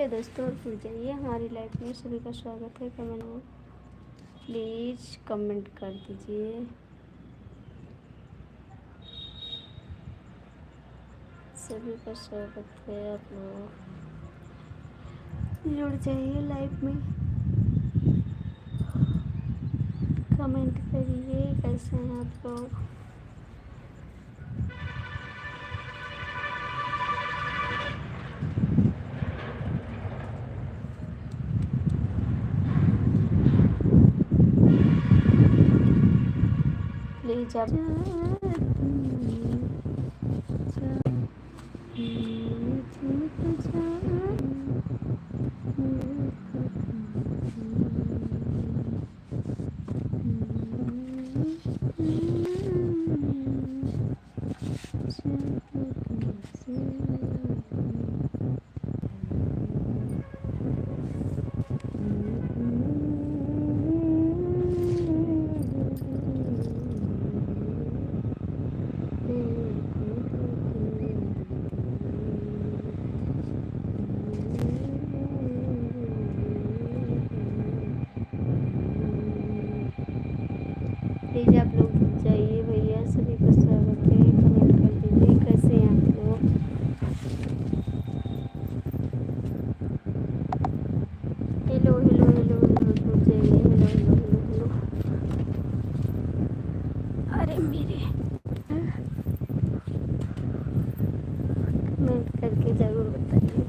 Hello दोस्तों, जुड़ जाइए हमारी लाइफ में। सभी का स्वागत है। कमेंट में प्लीज़ कमेंट कर दीजिए। सभी का स्वागत है। आप लोग जुड़ जाइए लाइफ में। कमेंट करिए कैसे हैं आप लोग। प्लीज आप प्लीज़ आप लोग जुड़ जाइए भैया। सभी का स्वागत है। कमेंट कर दीजिए कैसे हैं आप लोग। हेलो हेलो हेलो हेलो, जुड़ जाइए। Hello hello hello hello. अरे मेरे कमेंट करके ज़रूर बताइए।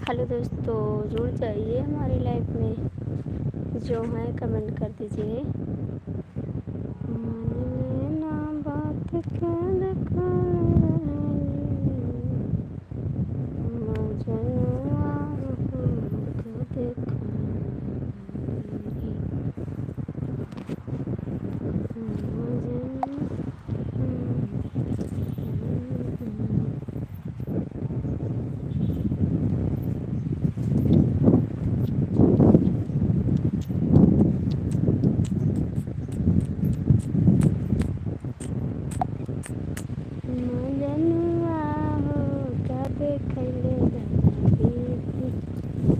हेलो दोस्तों, जुड़ जाइए हमारी लाइफ में। जो है कमेंट कर दीजिए। मान लेना बात क्या देखा मजनुआ को देखा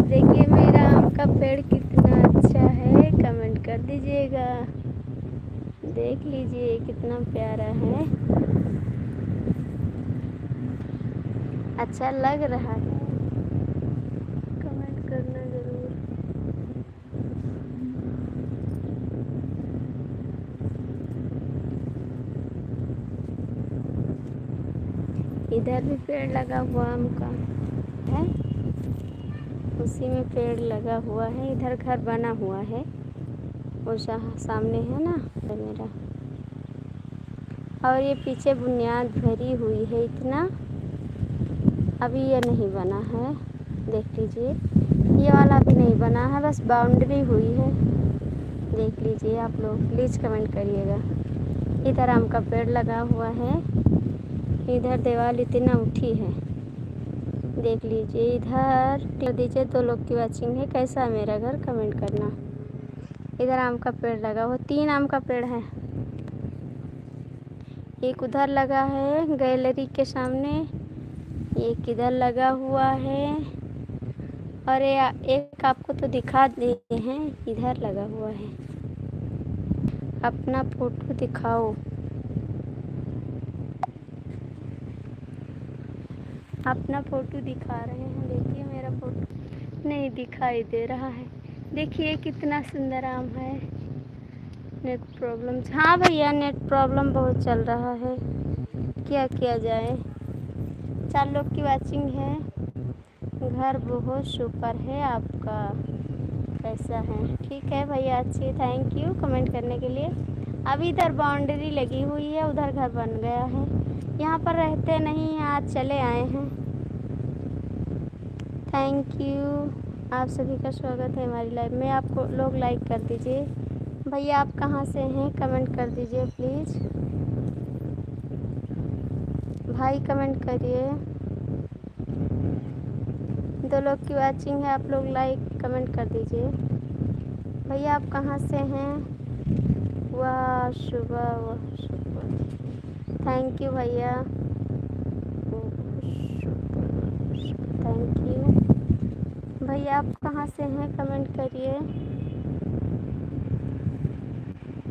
देखिए मेरा आम का पेड़ कितना अच्छा है। कमेंट कर दीजिएगा। देख लीजिए कितना प्यारा है। अच्छा लग रहा है। कमेंट करना ज़रूर। इधर भी पेड़ लगा हुआ आम का है, उसी में पेड़ लगा हुआ है। इधर घर बना हुआ है, वो सामने है ना मेरा। और ये पीछे बुनियाद भरी हुई है। इतना अभी ये नहीं बना है, देख लीजिए। ये वाला भी नहीं बना है, बस बाउंड्री हुई है। देख लीजिए आप लोग, प्लीज़ कमेंट करिएगा। इधर आम का पेड़ लगा हुआ है। इधर दीवार इतना उठी है, देख लीजिए। इधर कर दीजिए। 2 लोग की वाचिंग है। कैसा है मेरा घर, कमेंट करना। इधर आम का पेड़ लगा हुआ, 3 आम का पेड़ है। एक उधर लगा है गैलरी के सामने, एक इधर लगा हुआ है, और एक आपको तो दिखा दिए हैं, इधर लगा हुआ है। अपना फोटो दिखाओ। अपना फ़ोटो दिखा रहे हैं। देखिए मेरा फ़ोटो नहीं दिखाई दे रहा है। देखिए कितना सुंदर आम है। नेट प्रॉब्लम, हाँ भैया नेट प्रॉब्लम बहुत चल रहा है, क्या किया जाए। 4 लोग की वाचिंग है। घर बहुत सुपर है आपका, कैसा है? ठीक है भैया, अच्छी। थैंक यू कमेंट करने के लिए। अभी इधर बाउंड्री लगी हुई है, उधर घर बन गया है। यहाँ पर रहते नहीं, आज चले आए हैं। Thank you. आप सभी का स्वागत है हमारी लाइफ में। आपको लोग लाइक कर दीजिए। भैया आप कहाँ से हैं, कमेंट कर दीजिए प्लीज़। भाई कमेंट करिए। 2 लोग की वाचिंग है, आप लोग लाइक कमेंट कर दीजिए। भैया आप कहाँ से हैं? वाह सुबह, वाह सुबह। थैंक यू भैया। Thank you. भैया आप कहाँ से हैं कमेंट करिए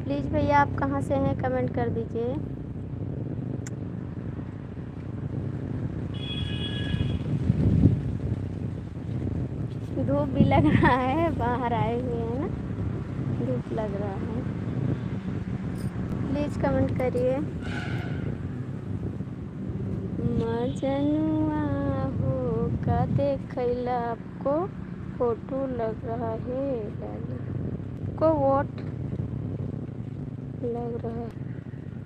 प्लीज़। भैया आप कहाँ से हैं कमेंट कर दीजिए। धूप भी लग रहा है, बाहर आए हुए हैं ना, धूप लग रहा है। प्लीज़ कमेंट करिए। मजनुआ हो का देखैला आपको फोटो लग रहा है, को वोट लग रहा है।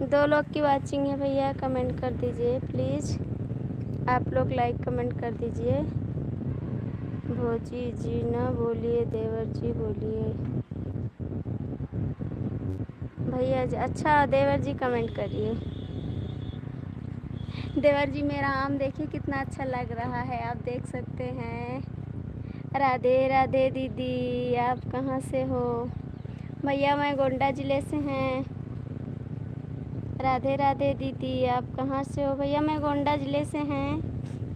2 लोग की वाचिंग है भैया, कमेंट कर दीजिए प्लीज़। आप लोग लाइक कमेंट कर दीजिए। भोजी जी ना बोलिए, देवर जी बोलिए। भैया जी अच्छा, देवर जी कमेंट करिए। देवर जी मेरा आम देखिए कितना अच्छा लग रहा है, आप देख सकते हैं। राधे राधे दीदी, आप कहाँ से हो? भैया मैं गोंडा ज़िले से हैं। राधे राधे दीदी, आप कहाँ से हो? भैया मैं गोंडा ज़िले से हैं।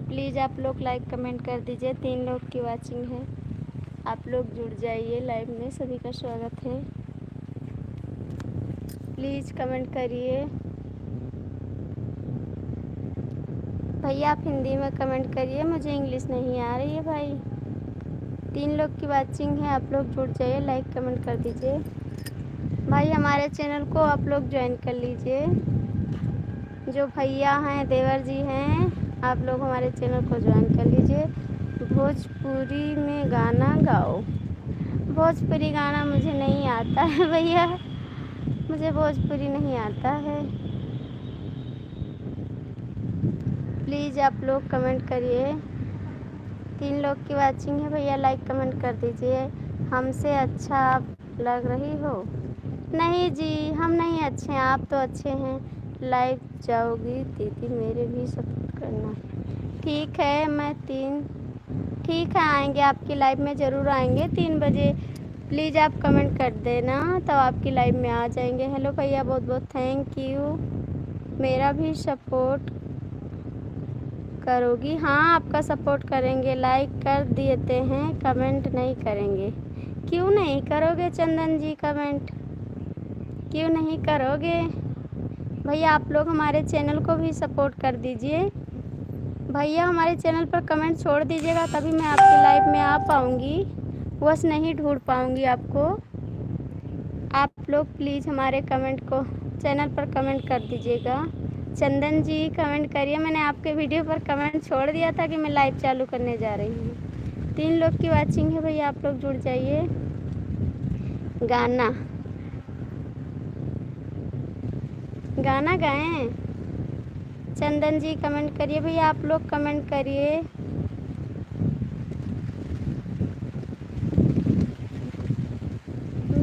प्लीज़ आप लोग लाइक कमेंट कर दीजिए। 3 लोग की वाचिंग है, आप लोग जुड़ जाइए लाइव में, सभी का स्वागत है। प्लीज़ कमेंट करिए। भैया आप हिंदी में कमेंट करिए, मुझे इंग्लिश नहीं आ रही है भाई। 3 लोग की वाचिंग है, आप लोग जुड़ जाइए, लाइक कमेंट कर दीजिए। भाई हमारे चैनल को आप लोग ज्वाइन कर लीजिए। जो भैया हैं, देवर जी हैं, आप लोग हमारे चैनल को ज्वाइन कर लीजिए। भोजपुरी में गाना गाओ। भोजपुरी गाना मुझे नहीं आता है भैया, मुझे भोजपुरी नहीं आता है। प्लीज़ आप लोग कमेंट करिए। 3 लोग की वाचिंग है भैया, लाइक कमेंट कर दीजिए। हमसे अच्छा आप लग रही हो? नहीं जी, हम नहीं अच्छे हैं, आप तो अच्छे हैं। लाइव जाओगी दीदी, मेरे भी सपोर्ट करना। ठीक है, ठीक है, आएंगे आपकी लाइव में, ज़रूर आएंगे 3 बजे। प्लीज़ आप कमेंट कर देना, तब आपकी लाइव में आ जाएंगे। हेलो भैया, बहुत बहुत थैंक यू। मेरा भी सपोर्ट करोगी? हाँ, आपका सपोर्ट करेंगे। लाइक कर देते हैं, कमेंट नहीं करेंगे। क्यों नहीं करोगे चंदन जी कमेंट? क्यों नहीं करोगे भैया? आप लोग हमारे चैनल को भी सपोर्ट कर दीजिए। भैया हमारे चैनल पर कमेंट छोड़ दीजिएगा, तभी मैं आपकी लाइव में आ पाऊँगी, बस नहीं ढूंढ पाऊँगी आपको। आप लोग प्लीज़ हमारे कमेंट को चैनल पर कमेंट कर दीजिएगा। चंदन जी कमेंट करिए, मैंने आपके वीडियो पर कमेंट छोड़ दिया था कि मैं लाइव चालू करने जा रही हूँ। 3 लोग की वाचिंग है भैया, आप लोग जुड़ जाइए। गाना गाएं? चंदन जी कमेंट करिए भैया, आप लोग कमेंट करिए।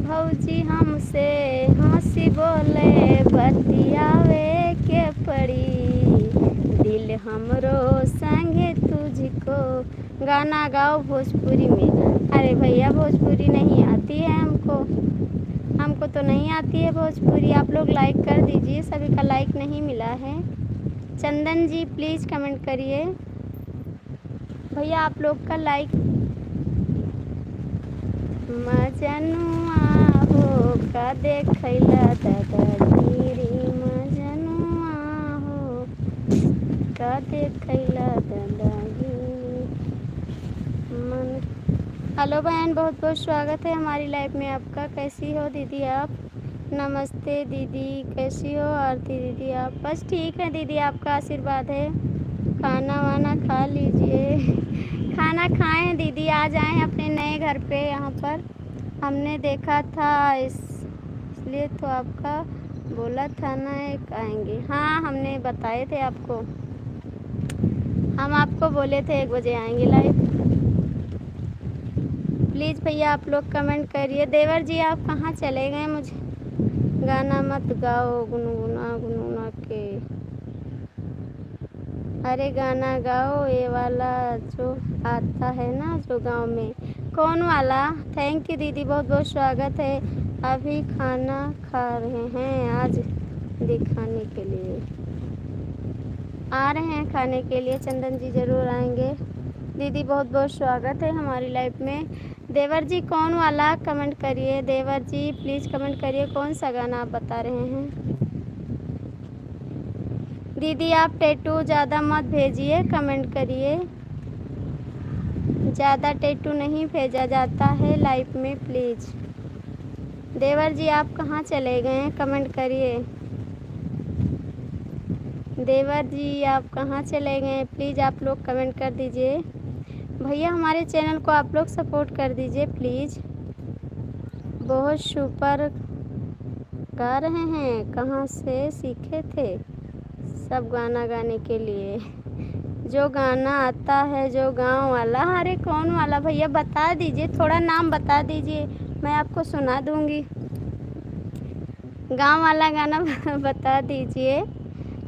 भौजी हमसे हंसी बोले बतियावे के पड़ी, दिल हमरो संगे तुझको। गाना गाओ भोजपुरी में। अरे भैया भोजपुरी नहीं आती है हमको तो नहीं आती है भोजपुरी। आप लोग लाइक कर दीजिए, सभी का लाइक नहीं मिला है। चंदन जी प्लीज़ कमेंट करिए भैया, आप लोग का लाइक। मजनुआ हो का देखैला दादागिरी, मजनुआ हो का देखैला दादागिरी मन। हेलो बहन, बहुत बहुत स्वागत है हमारी लाइव में आपका। कैसी हो दीदी आप? नमस्ते दीदी, कैसी हो आरती दीदी आप? बस ठीक है दीदी, आपका आशीर्वाद है। खाना वाना खा लीजिए। खाना खाएं हैं दीदी, आ जाएं अपने नए घर पे। यहाँ पर हमने देखा था इसलिए तो आपका बोला था ना एक आएंगे। हाँ, हमने बताए थे आपको, हम आपको बोले थे 1 बजे आएंगे लाइव। प्लीज़ भैया आप लोग कमेंट करिए। देवर जी आप कहाँ चले गए? मुझे गाना मत गाओ गुनगुना के। अरे गाना गाओ, ये वाला जो आता है ना जो गांव में। कौन वाला? थैंक यू दीदी, बहुत बहुत स्वागत है। अभी खाना खा रहे हैं, आज दिखाने के लिए आ रहे हैं खाने के लिए। चंदन जी ज़रूर आएंगे। दीदी बहुत बहुत स्वागत है हमारी लाइफ में। देवर जी कौन वाला कमेंट करिए, देवर जी प्लीज़ कमेंट करिए कौन सा गाना आप बता रहे हैं। दीदी आप टैटू ज़्यादा मत भेजिए, कमेंट करिए। ज़्यादा टैटू नहीं भेजा जाता है लाइफ में प्लीज़। देवर जी आप कहाँ चले गए हैं, कमेंट करिए। देवर जी आप कहाँ चले गए हैं, प्लीज़ आप लोग कमेंट कर दीजिए। भैया हमारे चैनल को आप लोग सपोर्ट कर दीजिए प्लीज़। बहुत सुपर गा रहे हैं, कहाँ से सीखे थे सब गाना गाने के लिए। जो गाना आता है जो गांव वाला, अरे कौन वाला भैया बता दीजिए, थोड़ा नाम बता दीजिए, मैं आपको सुना दूंगी। गांव वाला गाना बता दीजिए,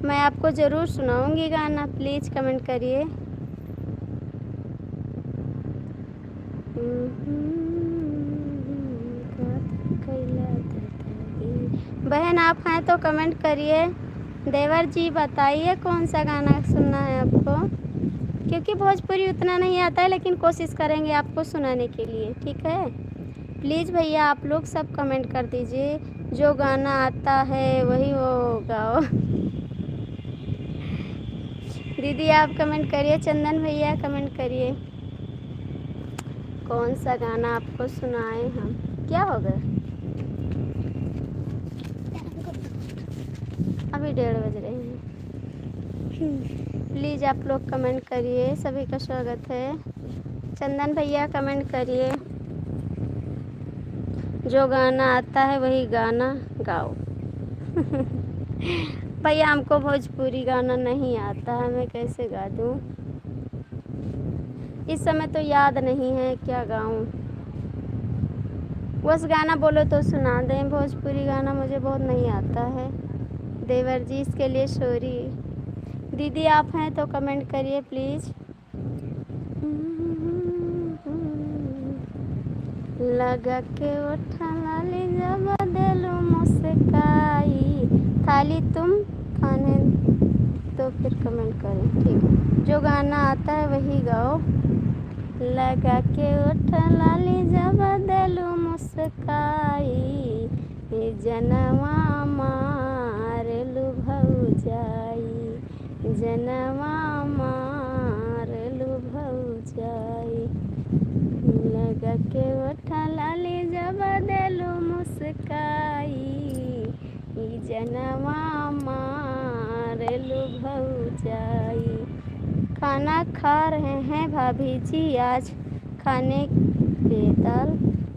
मैं आपको ज़रूर सुनाऊंगी गाना, प्लीज़ कमेंट करिए। बहन आप हैं तो कमेंट करिए। देवर जी बताइए कौन सा गाना सुनना है आपको, क्योंकि भोजपुरी उतना नहीं आता है, लेकिन कोशिश करेंगे आपको सुनाने के लिए, ठीक है। प्लीज़ भैया आप लोग सब कमेंट कर दीजिए, जो गाना आता है वही वो गाओ। दीदी आप कमेंट करिए, चंदन भैया कमेंट करिए कौन सा गाना आपको सुनाए हम। क्या हो गया, अभी 1:30 बज रहे हैं। प्लीज़ आप लोग कमेंट करिए, सभी का स्वागत है। चंदन भैया कमेंट करिए, जो गाना आता है वही गाना गाओ। भैया हमको भोजपुरी गाना नहीं आता है, मैं कैसे गा दूँ, इस समय तो याद नहीं है क्या गाऊँ। बस गाना बोलो तो सुना दें, भोजपुरी गाना मुझे बहुत नहीं आता है। देवर जी इसके लिए सॉरी। दीदी आप हैं तो कमेंट करिए प्लीज़। लगा के उठा लाली जब दिलू मुस्काई, थाली तुम खाने तो फिर कमेंट करें, ठीक। जो गाना आता है वही गाओ। लगा के उठा लाली जब दिलू मुस्काई, जनवा मारलू भौजाई, जनवा मारलू भौजाई। लगा के उठा लाली जब दिलू मुस्काई, जनवा मारलू भौजाई। खाना खा रहे हैं भाभी जी, आज खाने के दाल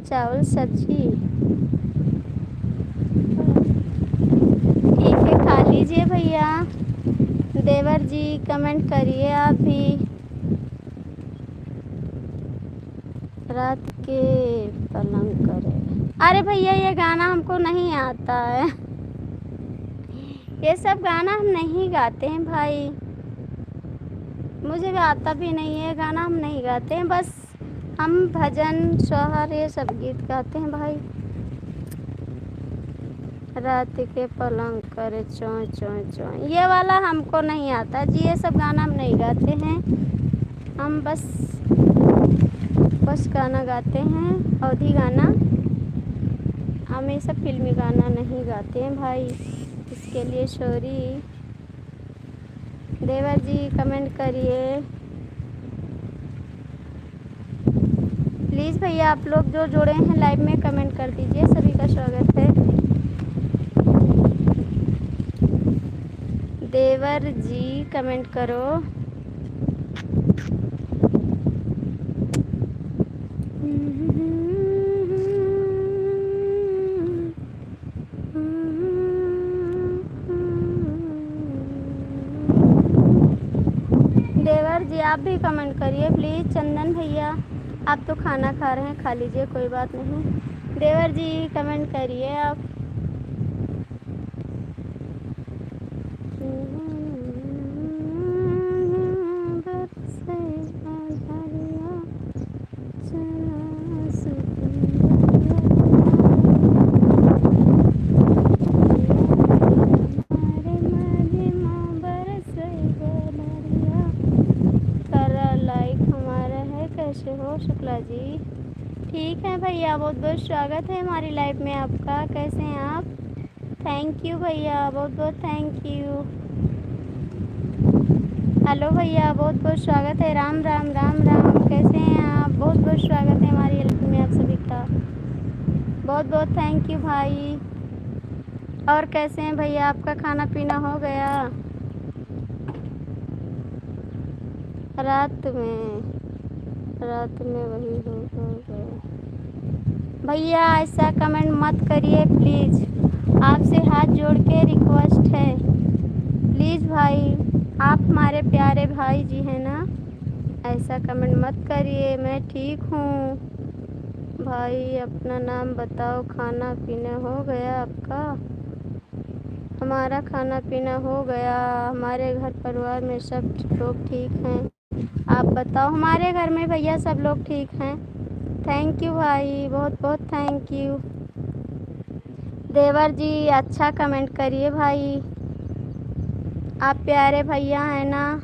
चावल सब्जी, ठीक है खा लीजिए भैया। देवर जी कमेंट करिए आप भी। रात के पलंग करे, अरे भैया ये गाना हमको नहीं आता है, ये सब गाना हम नहीं गाते हैं भाई, मुझे भी आता भी नहीं है गाना, हम नहीं गाते हैं, बस हम भजन सोहर ये सब गीत गाते हैं भाई। रात के पलंग करे चों चों चों, ये वाला हमको नहीं आता जी, ये सब गाना हम नहीं गाते हैं, हम बस गाना गाते हैं अवधी गाना, हम ये सब फिल्मी गाना नहीं गाते हैं भाई, इसके लिए सॉरी। देवर जी कमेंट करिए प्लीज़ भैया, आप लोग जो जुड़े हैं लाइव में कमेंट कर दीजिए, सभी का स्वागत है। देवर जी कमेंट करो। देवर जी आप भी कमेंट करिए प्लीज़। चंदन भैया आप तो खाना खा रहे हैं, खा लीजिए कोई बात नहीं। देवर जी कमेंट करिए आप। करा लाइक हमारा भैया, बहुत बहुत स्वागत है हमारी लाइव में आपका। कैसे हैं आप? थैंक यू भैया, बहुत बहुत थैंक यू। हेलो भैया, बहुत बहुत स्वागत है। राम राम राम राम, कैसे हैं आप? बहुत बहुत स्वागत है हमारी लाइव में आप सभी का। बहुत बहुत थैंक यू भाई। और कैसे हैं भैया, आपका खाना पीना हो गया? रात में वही हो गया भैया। ऐसा कमेंट मत करिए प्लीज़, आपसे हाथ जोड़ के रिक्वेस्ट है। प्लीज़ भाई, आप हमारे प्यारे भाई जी हैं ना, ऐसा कमेंट मत करिए। मैं ठीक हूँ भाई, अपना नाम बताओ। खाना पीना हो गया आपका? हमारा खाना पीना हो गया। हमारे घर परिवार में सब लोग ठीक हैं। आप बताओ, हमारे घर में भैया सब लोग ठीक हैं। थैंक यू भाई, बहुत बहुत थैंक यू। देवर जी अच्छा कमेंट करिए भाई, आप प्यारे भैया हैं ना।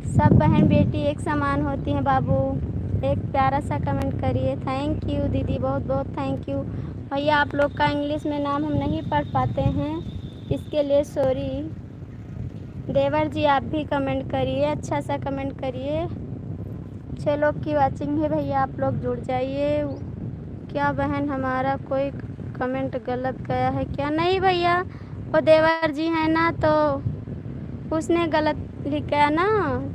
सब बहन बेटी एक समान होती हैं बाबू। एक प्यारा सा कमेंट करिए। थैंक यू दीदी, बहुत बहुत थैंक यू। भैया आप लोग का इंग्लिश में नाम हम नहीं पढ़ पाते हैं, इसके लिए सॉरी। देवर जी आप भी कमेंट करिए, अच्छा सा कमेंट करिए। 6 लोग की वाचिंग है भैया, आप लोग जुड़ जाइए। क्या बहन हमारा कोई कमेंट गलत गया है क्या? नहीं भैया, वो देवर जी हैं ना, तो उसने गलत लिखा ना,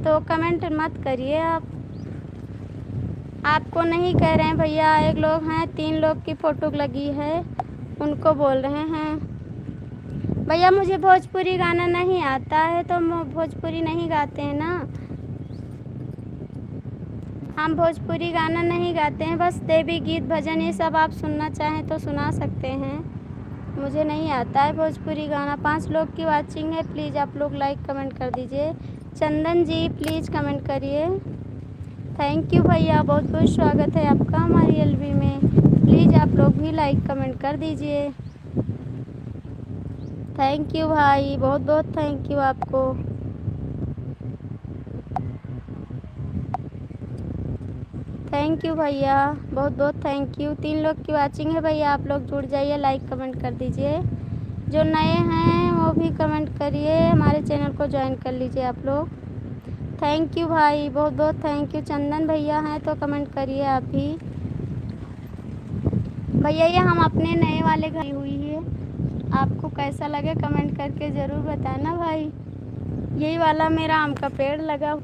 तो कमेंट मत करिए आप। आपको नहीं कह रहे हैं भैया, एक लोग हैं, 3 लोग की फ़ोटो लगी है, उनको बोल रहे हैं। भैया मुझे भोजपुरी गाना नहीं आता है, तो भोजपुरी नहीं गाते हैं ना, हम भोजपुरी गाना नहीं गाते हैं। बस देवी गीत भजन ये सब आप सुनना चाहें तो सुना सकते हैं। मुझे नहीं आता है भोजपुरी गाना। 5 लोग की वाचिंग है, प्लीज़ आप लोग लाइक कमेंट कर दीजिए। चंदन जी प्लीज़ कमेंट करिए। थैंक यू भैया, बहुत बहुत स्वागत है आपका हमारी एलबी में। प्लीज़ आप लोग भी लाइक कमेंट कर दीजिए। थैंक यू भाई, बहुत बहुत थैंक यू आपको। थैंक यू भैया, बहुत बहुत थैंक यू। 3 लोग की वाचिंग है भैया, आप लोग जुड़ जाइए, लाइक कमेंट कर दीजिए। जो नए हैं वो भी कमेंट करिए, हमारे चैनल को ज्वाइन कर लीजिए आप लोग। थैंक यू भाई, बहुत बहुत थैंक यू। चंदन भैया हैं तो कमेंट करिए आप भी। भैया ये हम अपने नए वाले घर हुई है, आपको कैसा लगे कमेंट करके ज़रूर बताना भाई। यही वाला मेरा आम का पेड़ लगा,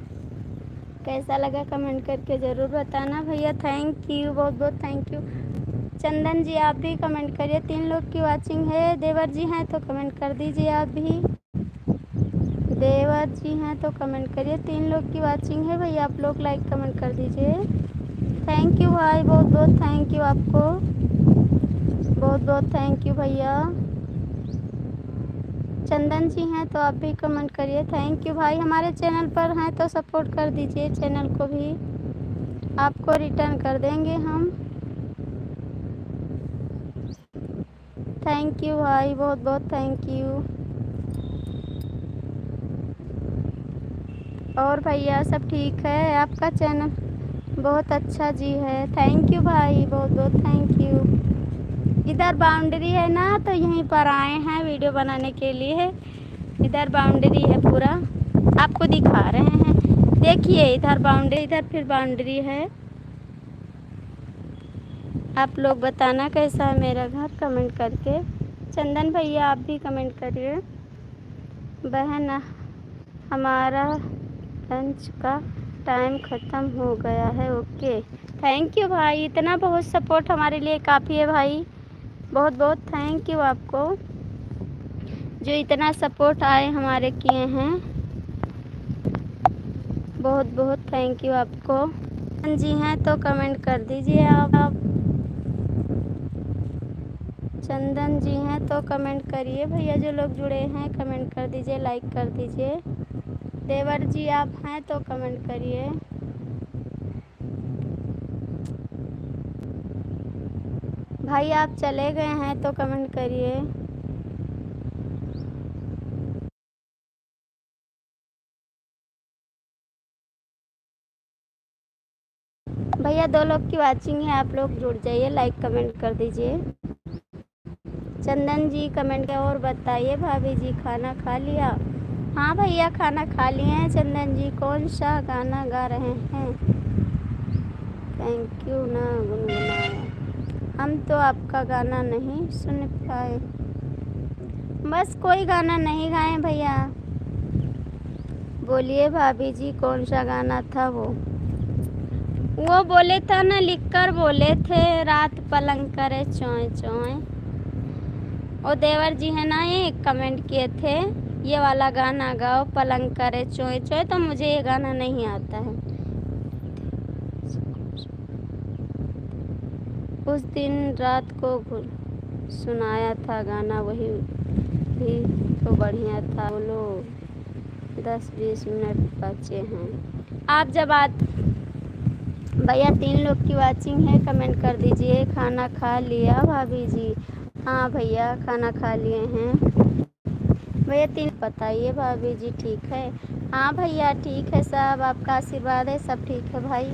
कैसा लगा कमेंट करके ज़रूर बताना भैया। थैंक यू, बहुत बहुत थैंक यू। चंदन जी आप भी कमेंट करिए। 3 लोग की वाचिंग है। देवर जी हैं तो कमेंट कर दीजिए आप भी। देवर जी हैं तो कमेंट करिए। 3 लोग की वाचिंग है भैया, आप लोग लाइक कमेंट कर दीजिए। थैंक यू भाई, बहुत बहुत थैंक यू आपको, बहुत बहुत थैंक यू भैया। चंदन जी हैं तो आप भी कमेंट करिए। थैंक यू भाई, हमारे चैनल पर हैं तो सपोर्ट कर दीजिए, चैनल को भी आपको रिटर्न कर देंगे हम। थैंक यू भाई, बहुत बहुत थैंक यू। और भैया सब ठीक है? आपका चैनल बहुत अच्छा जी है। थैंक यू भाई, बहुत बहुत थैंक यू। इधर बाउंड्री है ना, तो यहीं पर आए हैं वीडियो बनाने के लिए। इधर बाउंड्री है पूरा, आपको दिखा रहे हैं। देखिए इधर बाउंड्री, इधर फिर बाउंड्री है। आप लोग बताना कैसा है मेरा घर कमेंट करके। चंदन भैया आप भी कमेंट करिए। बहन हमारा लंच का टाइम ख़त्म हो गया है। ओके थैंक यू भाई, इतना बहुत सपोर्ट हमारे लिए काफ़ी है भाई। बहुत बहुत थैंक यू आपको, जो इतना सपोर्ट आए हमारे किए हैं। बहुत बहुत थैंक यू आपको। जी हैं तो कमेंट कर दीजिए आप। चंदन जी हैं तो कमेंट करिए भैया, जो लोग जुड़े हैं कमेंट कर दीजिए, लाइक कर दीजिए। देवर जी आप हैं तो कमेंट करिए। भाई आप चले गए हैं तो कमेंट करिए। भैया 2 लोग की वाचिंग है, आप लोग जुड़ जाइए, लाइक कमेंट कर दीजिए। चंदन जी कमेंट किया और बताइए भाभी जी खाना खा लिया? हाँ भैया खाना खा लिए हैं। चंदन जी कौन सा गाना गा रहे हैं? थैंक यू ना गुनगुनाया, हम तो आपका गाना नहीं सुन पाए। बस कोई गाना नहीं गाए भैया। बोलिए भाभी जी कौन सा गाना था वो बोले था ना, लिख कर बोले थे, रात पलंग करे चोय चोय। वो देवर जी है ना, ये कमेंट किए थे ये वाला गाना गाओ, पलंग करे चोय चोय। तो मुझे ये गाना नहीं आता है। उस दिन रात को सुनाया था गाना, वही भी तो बढ़िया था। बोलो 10-20 मिनट बचे हैं। आप जब भैया 3 लोग की वाचिंग है, कमेंट कर दीजिए। खाना खा लिया भाभी जी? हाँ भैया खाना खा लिए हैं। भैया 3 बताइए भाभी जी ठीक है? हाँ भैया ठीक है सब, आपका आशीर्वाद है, सब ठीक है भाई।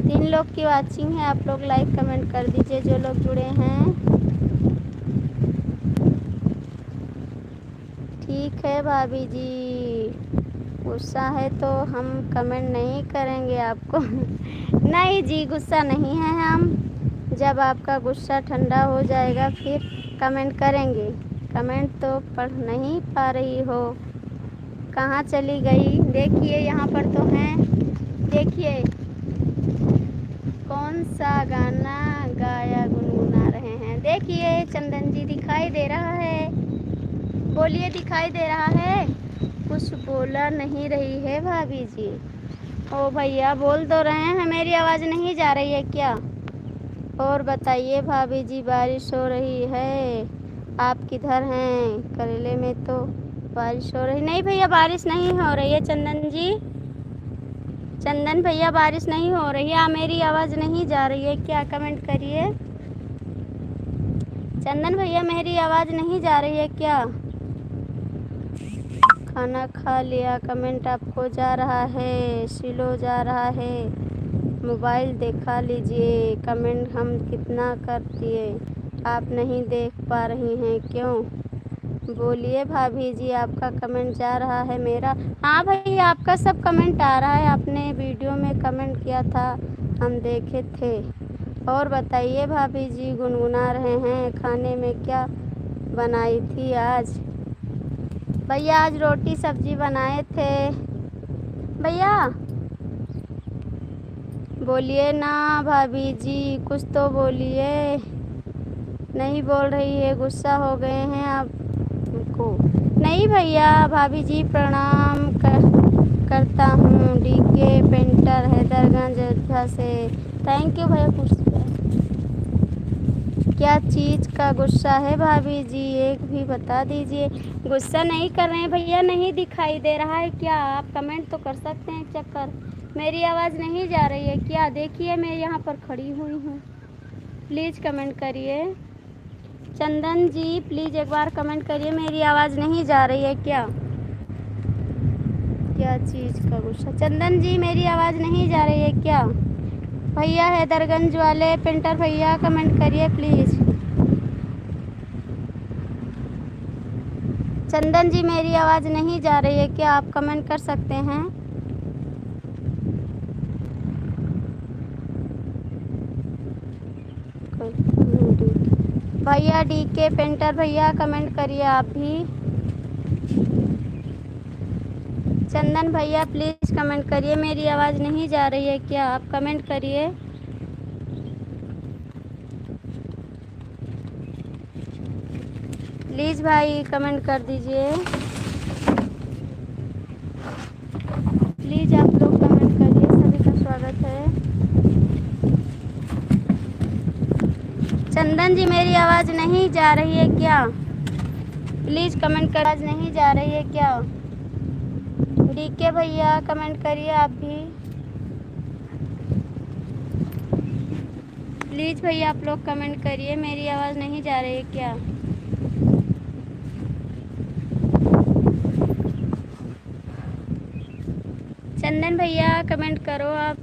3 लोग की वाचिंग है, आप लोग लाइक कमेंट कर दीजिए जो लोग जुड़े हैं। ठीक है भाभी जी, गुस्सा है तो हम कमेंट नहीं करेंगे आपको। नहीं जी गुस्सा नहीं है हम, जब आपका गुस्सा ठंडा हो जाएगा फिर कमेंट करेंगे। कमेंट तो पढ़ नहीं पा रही हो, कहाँ चली गई? देखिए यहाँ पर तो हैं, देखिए कौन सा गाना गाया गुनगुना रहे हैं। देखिए चंदन जी दिखाई दे रहा है, बोलिए दिखाई दे रहा है? कुछ बोला नहीं रही है भाभी जी। ओ भैया बोल तो रहे हैं, मेरी आवाज़ नहीं जा रही है क्या? और बताइए भाभी जी बारिश हो रही है? आप किधर हैं? करेले में तो बारिश हो रही नहीं भैया, बारिश नहीं हो रही है चंदन जी। चंदन भैया बारिश नहीं हो रही है। मेरी आवाज़ नहीं जा रही है क्या? कमेंट करिए। चंदन भैया मेरी आवाज़ नहीं जा रही है क्या? खाना खा लिया कमेंट आपको जा रहा है, स्लो जा रहा है। मोबाइल देखा लीजिए, कमेंट हम कितना कर दिए, आप नहीं देख पा रही हैं क्यों? बोलिए भाभी जी आपका कमेंट जा रहा है मेरा? हाँ भाई आपका सब कमेंट आ रहा है, आपने वीडियो में कमेंट किया था हम देखे थे। और बताइए भाभी जी गुनगुना रहे हैं, खाने में क्या बनाई थी आज? भैया आज रोटी सब्जी बनाए थे। भैया बोलिए ना भाभी जी, कुछ तो बोलिए। नहीं बोल रही है, गुस्सा हो गए हैं आपको? नहीं भैया, भाभी जी प्रणाम करता हूँ। डीके पेंटर हैदरगंज अयोध्या से। थैंक यू भैया। कुछ क्या चीज़ का गुस्सा है भाभी जी, एक भी बता दीजिए। गुस्सा नहीं कर रहे हैं भैया, नहीं दिखाई दे रहा है क्या? आप कमेंट तो कर सकते हैं, चक्कर मेरी आवाज़ नहीं जा रही है क्या? देखिए मैं यहाँ पर खड़ी हुई हूँ, प्लीज़ कमेंट करिए। चंदन जी प्लीज़ एक बार कमेंट करिए, मेरी आवाज़ नहीं जा रही है क्या? क्या चीज़ का गुस्सा? चंदन जी मेरी आवाज़ नहीं जा रही है क्या? भैया हैदरगंज वाले पेंटर भैया कमेंट करिए प्लीज़। चंदन जी मेरी आवाज़ नहीं जा रही है क्या? आप कमेंट कर सकते हैं। भैया डीके पेंटर भैया कमेंट करिए आप भी। चंदन भैया प्लीज़ कमेंट करिए, मेरी आवाज़ नहीं जा रही है क्या? आप कमेंट करिए। प्लीज़ भाई कमेंट कर दीजिए, प्लीज़ आप लोग कमेंट करिए, सभी का स्वागत है। चंदन जी मेरी आवाज़ नहीं जा रही है क्या? प्लीज़ कमेंट कर, आवाज़ नहीं जा रही है क्या? डीके भैया कमेंट करिए आप भी, प्लीज़ भैया आप लोग कमेंट करिए, मेरी आवाज़ नहीं जा रही है क्या? चंदन भैया कमेंट करो आप।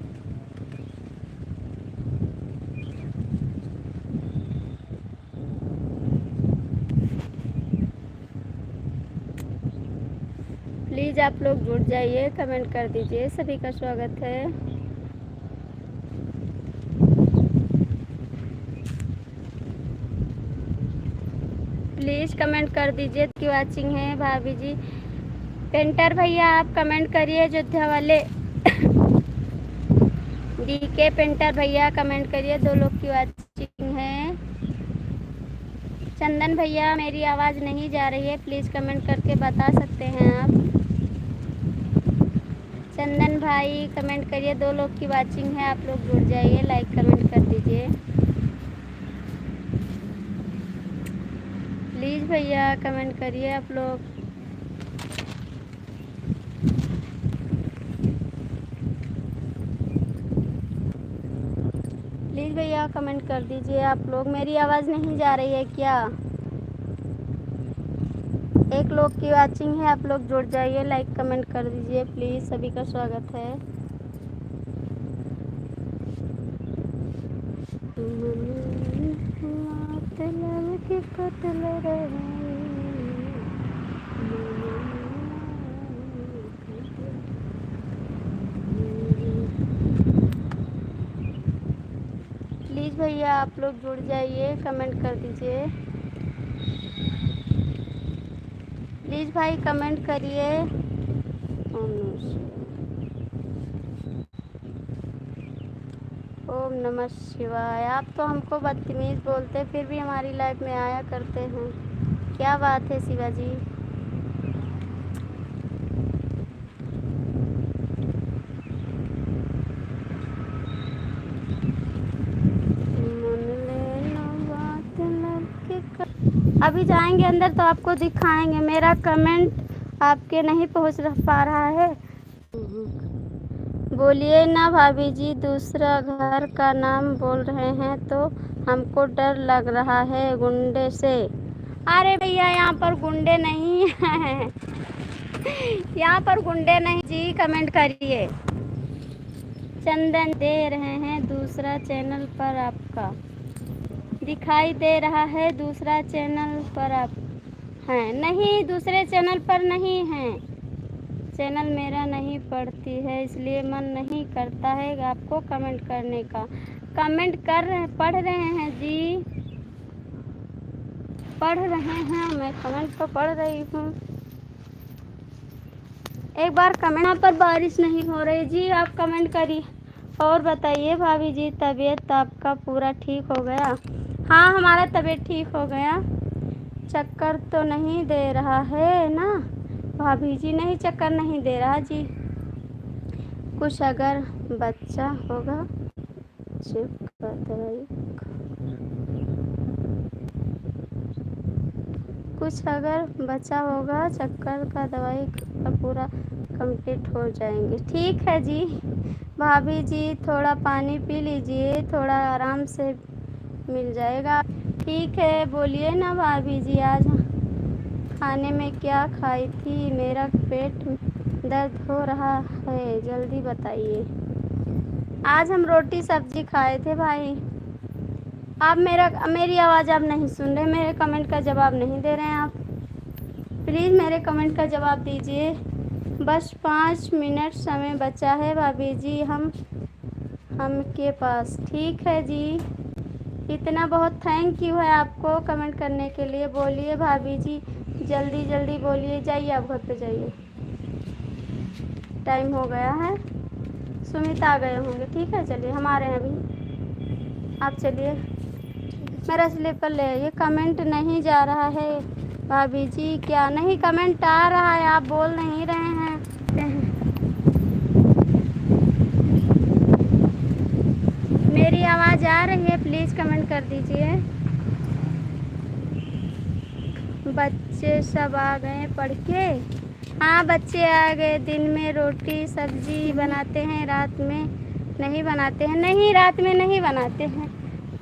प्लीज़ आप लोग जुड़ जाइए, कमेंट कर दीजिए। सभी का स्वागत है। प्लीज़ कमेंट कर दीजिए की वाचिंग है भाभी जी। पेंटर भैया आप कमेंट करिए, अयोध्या वाले डीके पेंटर भैया कमेंट करिए, 2 लोग की वाचिंग है। चंदन भैया मेरी आवाज़ नहीं जा रही है, प्लीज़ कमेंट करके बता सकते हैं आप। चंदन भाई कमेंट करिए, 2 लोग की वाचिंग है, आप लोग जुड़ जाइए, लाइक कमेंट कर दीजिए प्लीज़ भैया, कमेंट करिए आप लोग। प्लीज़ भैया कमेंट कर दीजिए आप लोग। मेरी आवाज़ नहीं जा रही है क्या? 1 लोग की वाचिंग है, आप लोग जुड़ जाइए, लाइक कमेंट कर दीजिए प्लीज़। सभी का स्वागत है। प्लीज़ भैया आप लोग जुड़ जाइए, कमेंट कर दीजिए प्लीज़ भाई, कमेंट करिए। ओम नमः शिवाय। आप तो हमको बदतमीज़ बोलते, फिर भी हमारी लाइफ में आया करते हैं। क्या बात है शिवाजी। अभी जाएंगे अंदर तो आपको दिखाएंगे। मेरा कमेंट आपके नहीं पहुंच पा रहा है। बोलिए ना भाभी जी, दूसरा घर का नाम बोल रहे हैं तो हमको डर लग रहा है गुंडे से। अरे भैया यहाँ पर गुंडे नहीं हैं यहाँ पर गुंडे नहीं जी, कमेंट करिए। चंदन दे रहे हैं दूसरा चैनल पर आपका दिखाई दे रहा है, दूसरा चैनल पर आप हैं नहीं, दूसरे चैनल पर नहीं हैं। चैनल मेरा नहीं पढ़ती है इसलिए मन नहीं करता है आपको कमेंट करने का। कमेंट कर रहे हैं, पढ़ रहे हैं जी, पढ़ रहे हैं, मैं कमेंट तो पढ़ रही हूँ। एक बार कमेंट। यहाँ पर बारिश नहीं हो रही जी, आप कमेंट करिए और बताइए भाभी जी, तबीयत आपका पूरा ठीक हो गया? हाँ हमारा तबीयत ठीक हो गया। चक्कर तो नहीं दे रहा है ना भाभी जी? नहीं चक्कर नहीं दे रहा जी। कुछ अगर बच्चा होगा चुप का दवाई, कुछ अगर बचा होगा चक्कर का दवाई का पूरा कंप्लीट हो जाएंगे। ठीक है जी भाभी जी, थोड़ा पानी पी लीजिए, थोड़ा आराम से मिल जाएगा। ठीक है बोलिए ना भाभी जी, आज खाने में क्या खाई थी? मेरा पेट दर्द हो रहा है, जल्दी बताइए। आज हम रोटी सब्जी खाए थे भाई। आप मेरी आवाज़ आप नहीं सुन रहे, मेरे कमेंट का जवाब नहीं दे रहे हैं आप। प्लीज़ मेरे कमेंट का जवाब दीजिए। बस 5 मिनट समय बचा है भाभी जी हम के पास। ठीक है जी, इतना बहुत थैंक यू है आपको कमेंट करने के लिए। बोलिए भाभी जी, जल्दी जल्दी बोलिए। जाइए आप घर पे जाइए, टाइम हो गया है। सुमित आ गए होंगे। ठीक है चलिए, हम आ रहे हैं अभी, आप चलिए। मेरा स्लीपर ले आइए। कमेंट नहीं जा रहा है भाभी जी, क्या नहीं? कमेंट आ रहा है, आप बोल नहीं रहे हैं। मेरी आवाज़ आ रही है? प्लीज़ कमेंट कर दीजिए। बच्चे सब आ गए पढ़ के? हाँ बच्चे आ गए। दिन में रोटी सब्जी बनाते हैं, रात में नहीं बनाते हैं। नहीं रात में नहीं बनाते हैं,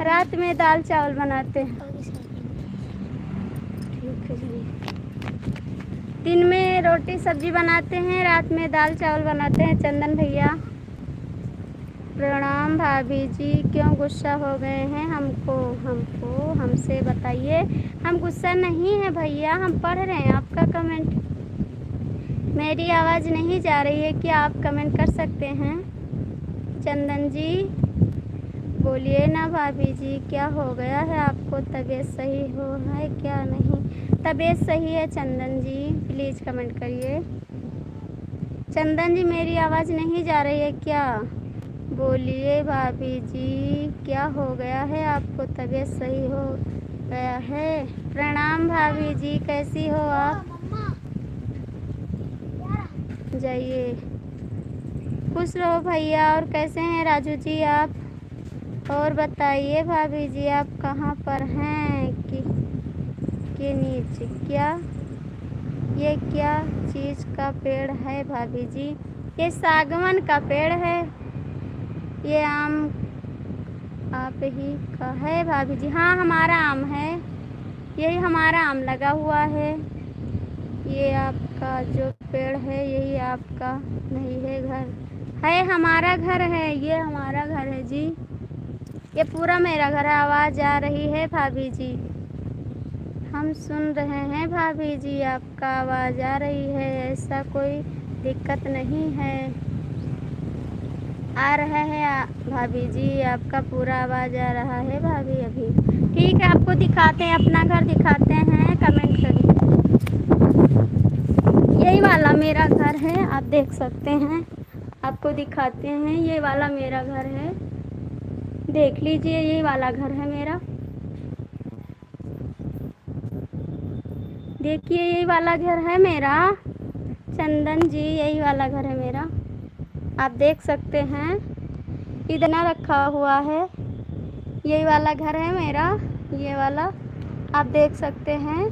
रात में दाल चावल बनाते हैं। ठीक है जी, दिन में रोटी सब्जी बनाते हैं, रात में दाल चावल बनाते हैं। चंदन भैया प्रणाम। भाभी जी क्यों गुस्सा हो गए हैं? हमसे बताइए। हम गुस्सा नहीं है भैया, हम पढ़ रहे हैं आपका कमेंट। मेरी आवाज़ नहीं जा रही है क्या? आप कमेंट कर सकते हैं। चंदन जी बोलिए ना भाभी जी, क्या हो गया है आपको? तबीयत सही हो है क्या? नहीं तबीयत सही है चंदन जी, प्लीज़ कमेंट करिए। चंदन जी मेरी आवाज़ नहीं जा रही है क्या? बोलिए भाभी जी, क्या हो गया है आपको? तबीयत सही हो गया है? प्रणाम भाभी जी, कैसी हो आप? जाइए, खुश रहो भैया। और कैसे हैं राजू जी आप? और बताइए भाभी जी, आप कहाँ पर हैं? के नीचे क्या? ये क्या चीज़ का पेड़ है भाभी जी? ये सागवन का पेड़ है। ये आम आप ही का है भाभी जी? हाँ हमारा आम है, यही हमारा आम लगा हुआ है। ये आपका जो पेड़ है यही आपका नहीं है घर? है, हमारा घर है, ये हमारा घर है जी, ये पूरा मेरा घर है। आवाज़ आ रही है भाभी जी? हम सुन रहे हैं भाभी जी, आपका आवाज़ आ रही है, ऐसा कोई दिक्कत नहीं है। आ रहा है भाभी जी, आपका पूरा आवाज़ आ रहा है भाभी। अभी ठीक है, आपको दिखाते हैं, अपना घर दिखाते हैं, कमेंट करिए। यही वाला मेरा घर है, आप देख सकते हैं, आपको दिखाते हैं। ये वाला मेरा घर है, देख लीजिए, ये वाला घर है मेरा। देखिए यही वाला घर है मेरा चंदन जी, यही वाला घर है मेरा, आप देख सकते हैं। इधर ना रखा हुआ है, यही वाला घर है मेरा, ये वाला आप देख सकते हैं।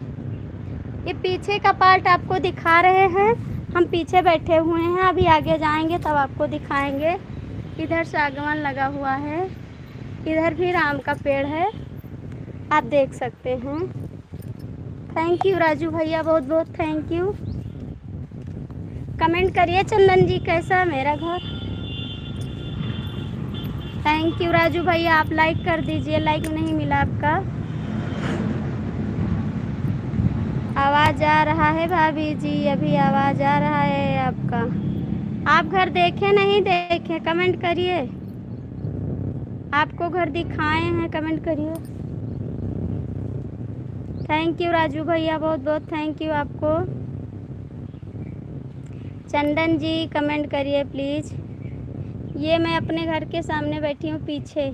ये पीछे का पार्ट आपको दिखा रहे हैं, हम पीछे बैठे हुए हैं, अभी आगे जाएंगे तब आपको दिखाएंगे। इधर सागवान लगा हुआ है, इधर भी आम का पेड़ है, आप देख सकते हैं। थैंक यू राजू भैया, बहुत बहुत थैंक यू। कमेंट करिए चंदन जी, कैसा है मेरा घर? थैंक यू राजू भैया, आप लाइक कर दीजिए, लाइक नहीं मिला आपका। आवाज़ आ रहा है भाभी जी, अभी आवाज़ आ रहा है आपका। आप घर देखे नहीं देखे, कमेंट करिए। आपको घर दिखाए हैं, कमेंट करिए। थैंक यू राजू भैया, बहुत बहुत थैंक यू आपको। चंदन जी कमेंट करिए प्लीज़। ये मैं अपने घर के सामने बैठी हूँ पीछे।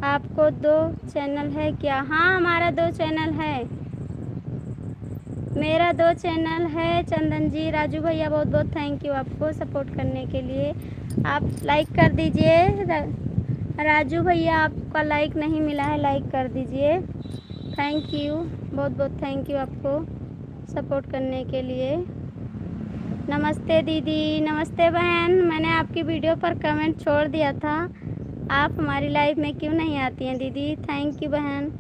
आपको 2 चैनल है क्या? हाँ हमारा 2 चैनल है, मेरा 2 चैनल है चंदन जी। राजू भैया बहुत बहुत थैंक यू आपको सपोर्ट करने के लिए। आप लाइक कर दीजिए राजू भैया, आपका लाइक नहीं मिला है, लाइक कर दीजिए। थैंक यू, बहुत बहुत थैंक यू आपको सपोर्ट करने के लिए। नमस्ते दीदी, नमस्ते बहन, मैंने आपकी वीडियो पर कमेंट छोड़ दिया था, आप हमारी लाइव में क्यों नहीं आती हैं दीदी? थैंक यू बहन,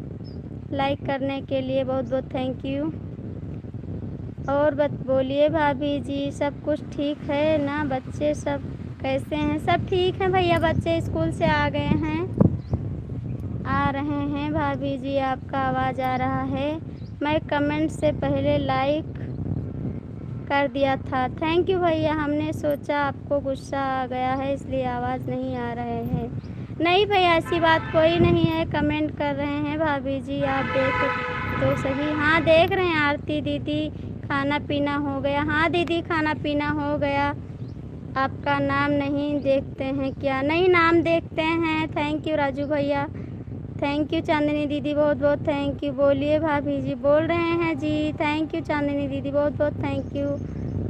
लाइक करने के लिए बहुत बहुत थैंक यू। और बोलिए भाभी जी, सब कुछ ठीक है ना? बच्चे सब कैसे हैं? सब ठीक हैं भैया, बच्चे स्कूल से आ गए हैं, आ रहे हैं भाभी जी, आपका आवाज़ आ रहा है। मैं कमेंट से पहले लाइक कर दिया था। थैंक यू भैया, हमने सोचा आपको गुस्सा आ गया है इसलिए आवाज़ नहीं आ रहे हैं। नहीं भैया ऐसी बात कोई नहीं है, कमेंट कर रहे हैं भाभी जी, आप देख तो सही। हाँ देख रहे हैं। आरती दीदी खाना पीना हो गया? हाँ दीदी खाना पीना हो गया। आपका नाम नहीं देखते हैं क्या? नहीं नाम देखते हैं। थैंक यू राजू भैया, थैंक यू चांदनी दीदी, बहुत बहुत थैंक यू। बोलिए भाभी जी, बोल रहे हैं जी। थैंक यू चांदनी दीदी, बहुत बहुत थैंक यू।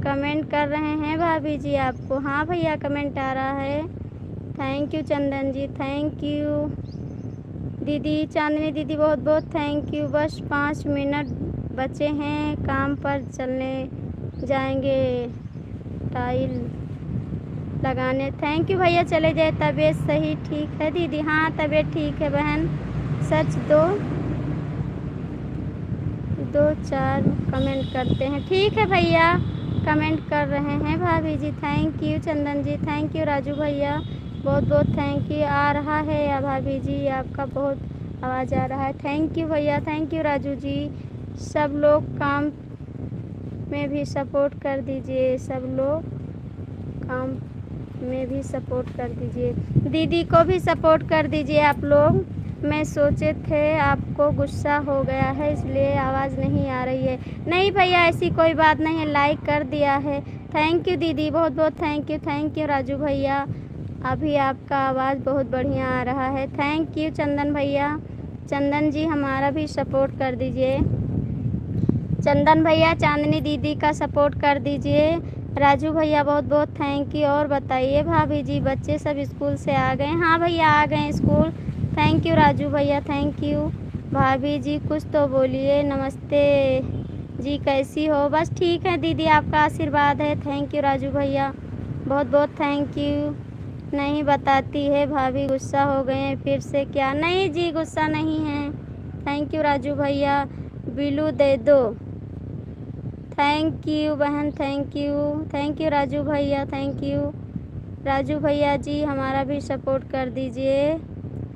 कमेंट कर रहे हैं भाभी जी आपको? हाँ भैया कमेंट आ रहा है। Thank you Chandan ji, thank you दीदी। चांदनी दीदी बहुत बहुत थैंक यू। बस 5 मिनट बचे हैं, काम पर चलने जाएंगे टाइल लगाने। थैंक यू भैया, चले जाए। तबीयत सही ठीक है दीदी? हाँ तबीयत ठीक है बहन। सच 2-4 कमेंट करते हैं, ठीक है भैया कमेंट कर रहे हैं भाभी ji. Thank you Chandan ji, thank you Raju भैया, बहुत बहुत थैंक यू। आ रहा है या भाभी जी आपका बहुत आवाज़ आ रहा है। थैंक यू भैया, थैंक यू राजू जी। सब लोग काम में भी सपोर्ट कर दीजिए, सब लोग काम में भी सपोर्ट कर दीजिए, दीदी को भी सपोर्ट कर दीजिए आप लोग। मैं सोचे थे आपको गुस्सा हो गया है इसलिए आवाज़ नहीं आ रही है। नहीं भैया ऐसी कोई बात नहीं है, लाइक कर दिया है। थैंक यू दीदी, बहुत बहुत थैंक यू राजू भैया। अभी आपका आवाज़ बहुत बढ़िया आ रहा है। थैंक यू चंदन भैया। चंदन जी हमारा भी सपोर्ट कर दीजिए। चंदन भैया चांदनी दीदी का सपोर्ट कर दीजिए। राजू भैया बहुत बहुत थैंक यू। और बताइए भाभी जी, बच्चे सब स्कूल से आ गए? हाँ भैया आ गए स्कूल। थैंक यू राजू भैया, थैंक यू। भाभी जी कुछ तो बोलिए। नमस्ते जी, कैसी हो? बस ठीक है दीदी, आपका आशीर्वाद है। थैंक यू राजू भैया, बहुत बहुत थैंक यू। नहीं बताती है भाभी, गुस्सा हो गए हैं फिर से क्या? नहीं जी गुस्सा नहीं है। थैंक यू राजू भैया। बिलू दे दो। थैंक यू बहन, थैंक यू राजू भैया, थैंक यू। राजू भैया जी हमारा भी सपोर्ट कर दीजिए।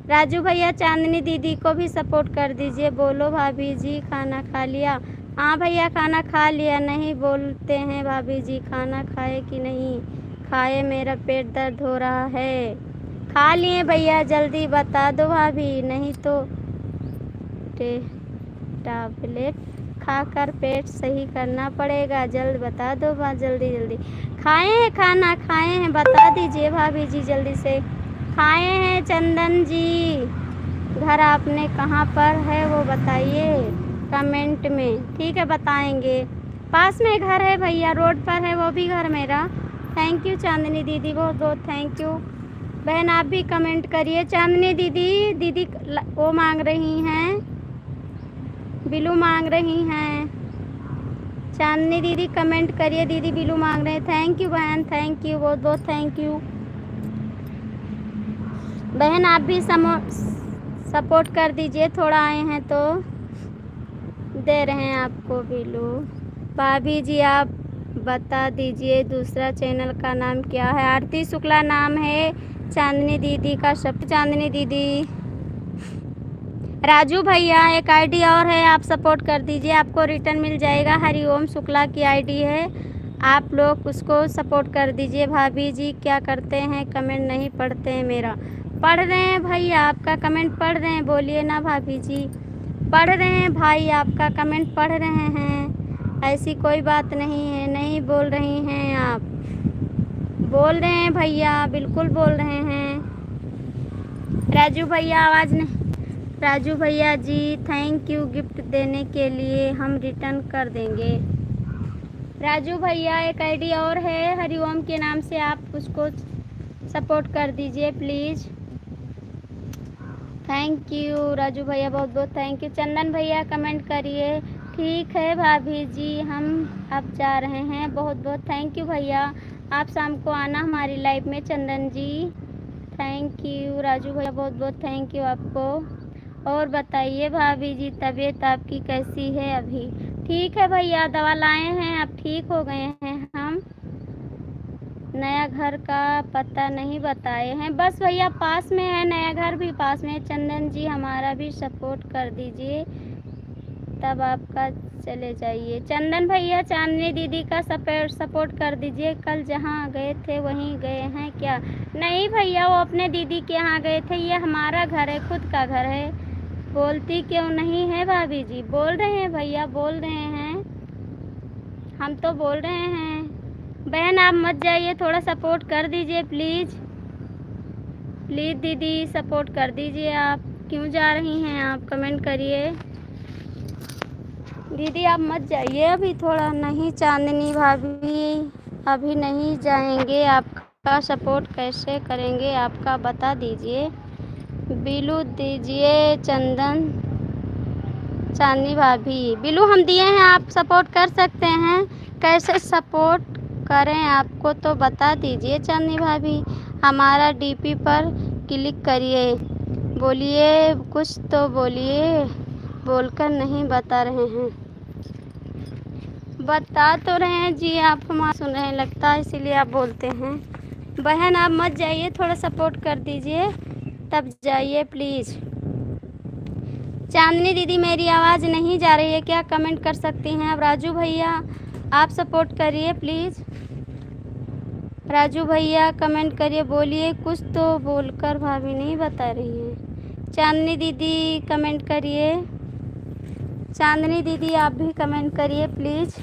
राजू भैया चांदनी दीदी को भी सपोर्ट कर दीजिए। बोलो भाभी जी खाना खा लिया? हाँ भैया खाना खा लिया। नहीं बोलते हैं भाभी जी खाना खाए कि नहीं खाए, मेरा पेट दर्द हो रहा है। खा लिए भैया, जल्दी बता दो भाभी, नहीं तो टैबलेट खाकर पेट सही करना पड़ेगा। जल्द बता दो जल्दी जल्दी। खाए हैं खाना? खाए हैं बता दीजिए भाभी जी जल्दी से। खाए हैं चंदन जी। घर आपने कहाँ पर है वो बताइए कमेंट में। ठीक है बताएंगे। पास में घर है भैया, रोड पर है वो भी घर मेरा। थैंक यू चांदनी दीदी, बहुत बहुत थैंक यू। बहन आप भी कमेंट करिए। चांदनी दीदी, दीदी वो मांग रही हैं, बिलू मांग रही हैं। चांदनी दीदी कमेंट करिए, दीदी बिलू मांग रहे हैं। थैंक यू बहन, थैंक यू, बहुत बहुत थैंक यू। बहन आप भी सपोर्ट कर दीजिए, थोड़ा आए हैं तो दे रहे हैं आपको बिलू। भाभी जी आप बता दीजिए दूसरा चैनल का नाम क्या है? आरती शुक्ला नाम है चांदनी दीदी का। सब चांदनी दीदी। राजू भैया एक आईडी और है, आप सपोर्ट कर दीजिए, आपको रिटर्न मिल जाएगा। हरिओम शुक्ला की आईडी है, आप लोग उसको सपोर्ट कर दीजिए। भाभी जी क्या करते हैं? कमेंट नहीं पढ़ते हैं मेरा। पढ़ रहे हैं भैया, आपका कमेंट पढ़ रहे हैं, बोलिए ना भाभी जी। पढ़ रहे हैं भाई, आपका कमेंट पढ़ रहे हैं, ऐसी कोई बात नहीं है। नहीं बोल रही हैं आप? बोल रहे हैं भैया, बिल्कुल बोल रहे हैं। राजू भैया आवाज़ नहीं। राजू भैया जी थैंक यू गिफ्ट देने के लिए, हम रिटर्न कर देंगे। राजू भैया एक आईडी और है हरिओम के नाम से, आप उसको सपोर्ट कर दीजिए प्लीज़। थैंक यू राजू भैया, बहुत बहुत थैंक यू। चंदन भैया कमेंट करिए। ठीक है भाभी जी हम अब जा रहे हैं। बहुत बहुत थैंक यू भैया, आप शाम को आना हमारी लाइव में। चंदन जी थैंक यू। राजू भैया बहुत बहुत थैंक यू आपको। और बताइए भाभी जी तबीयत आपकी कैसी है अभी? ठीक है भैया, दवा लाए हैं, अब ठीक हो गए हैं हम। नया घर का पता नहीं बताए हैं। बस भैया पास में है, नया घर भी पास में है। चंदन जी हमारा भी सपोर्ट कर दीजिए, तब आपका चले जाइए। चंदन भैया चांदनी दीदी का सपोर्ट कर दीजिए। कल जहाँ गए थे वहीं गए हैं क्या? नहीं भैया वो अपने दीदी के यहाँ गए थे, ये हमारा घर है, खुद का घर है। बोलती क्यों नहीं है भाभी जी? बोल रहे हैं भैया, बोल रहे हैं, हम तो बोल रहे हैं। बहन आप मत जाइए, थोड़ा सपोर्ट कर दीजिए प्लीज़। प्लीज़ दीदी सपोर्ट कर दीजिए। आप क्यों जा रही हैं? आप कमेंट करिए। दीदी आप मत जाइए अभी, थोड़ा नहीं। चांदनी भाभी अभी नहीं जाएंगे, आपका सपोर्ट कैसे करेंगे आपका बता दीजिए। बिलू दीजिए चंदन। चांदनी भाभी बिलू हम दिए हैं, आप सपोर्ट कर सकते हैं। कैसे सपोर्ट करें आपको तो बता दीजिए चांदनी भाभी। हमारा डीपी पर क्लिक करिए, बोलिए कुछ तो बोलिए। बोलकर नहीं बता रहे हैं। बता तो रहे हैं जी, आप हमारा सुन रहे हैं लगता है, इसीलिए आप बोलते हैं। बहन आप मत जाइए, थोड़ा सपोर्ट कर दीजिए तब जाइए प्लीज़। चांदनी दीदी मेरी आवाज़ नहीं जा रही है क्या? कमेंट कर सकती हैं आप। राजू भैया आप सपोर्ट करिए प्लीज़। राजू भैया कमेंट करिए, बोलिए कुछ तो बोलकर भाभी नहीं बता रही है। चांदनी दीदी कमेंट करिए, चांदनी दीदी आप भी कमेंट करिए प्लीज़।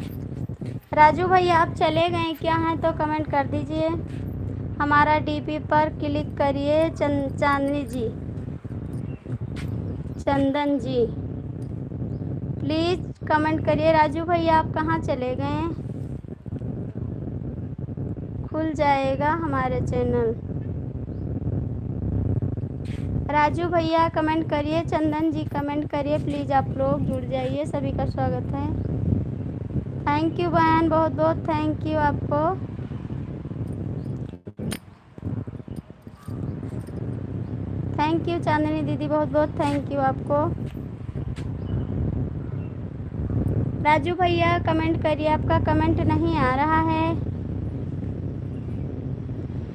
राजू भैया आप चले गए क्या हैं तो कमेंट कर दीजिए। हमारा डीपी पर क्लिक करिए। चांदनी जी, चंदन जी प्लीज़ कमेंट करिए। राजू भैया आप कहाँ चले गए? खुल जाएगा हमारे चैनल। राजू भैया कमेंट करिए, चंदन जी कमेंट करिए प्लीज़। आप लोग जुड़ जाइए, सभी का स्वागत है। थैंक यू बहन, बहुत बहुत थैंक यू आपको। थैंक यू चांदनी दीदी, बहुत बहुत थैंक यू आपको। राजू भैया कमेंट करिए, आपका कमेंट नहीं आ रहा है।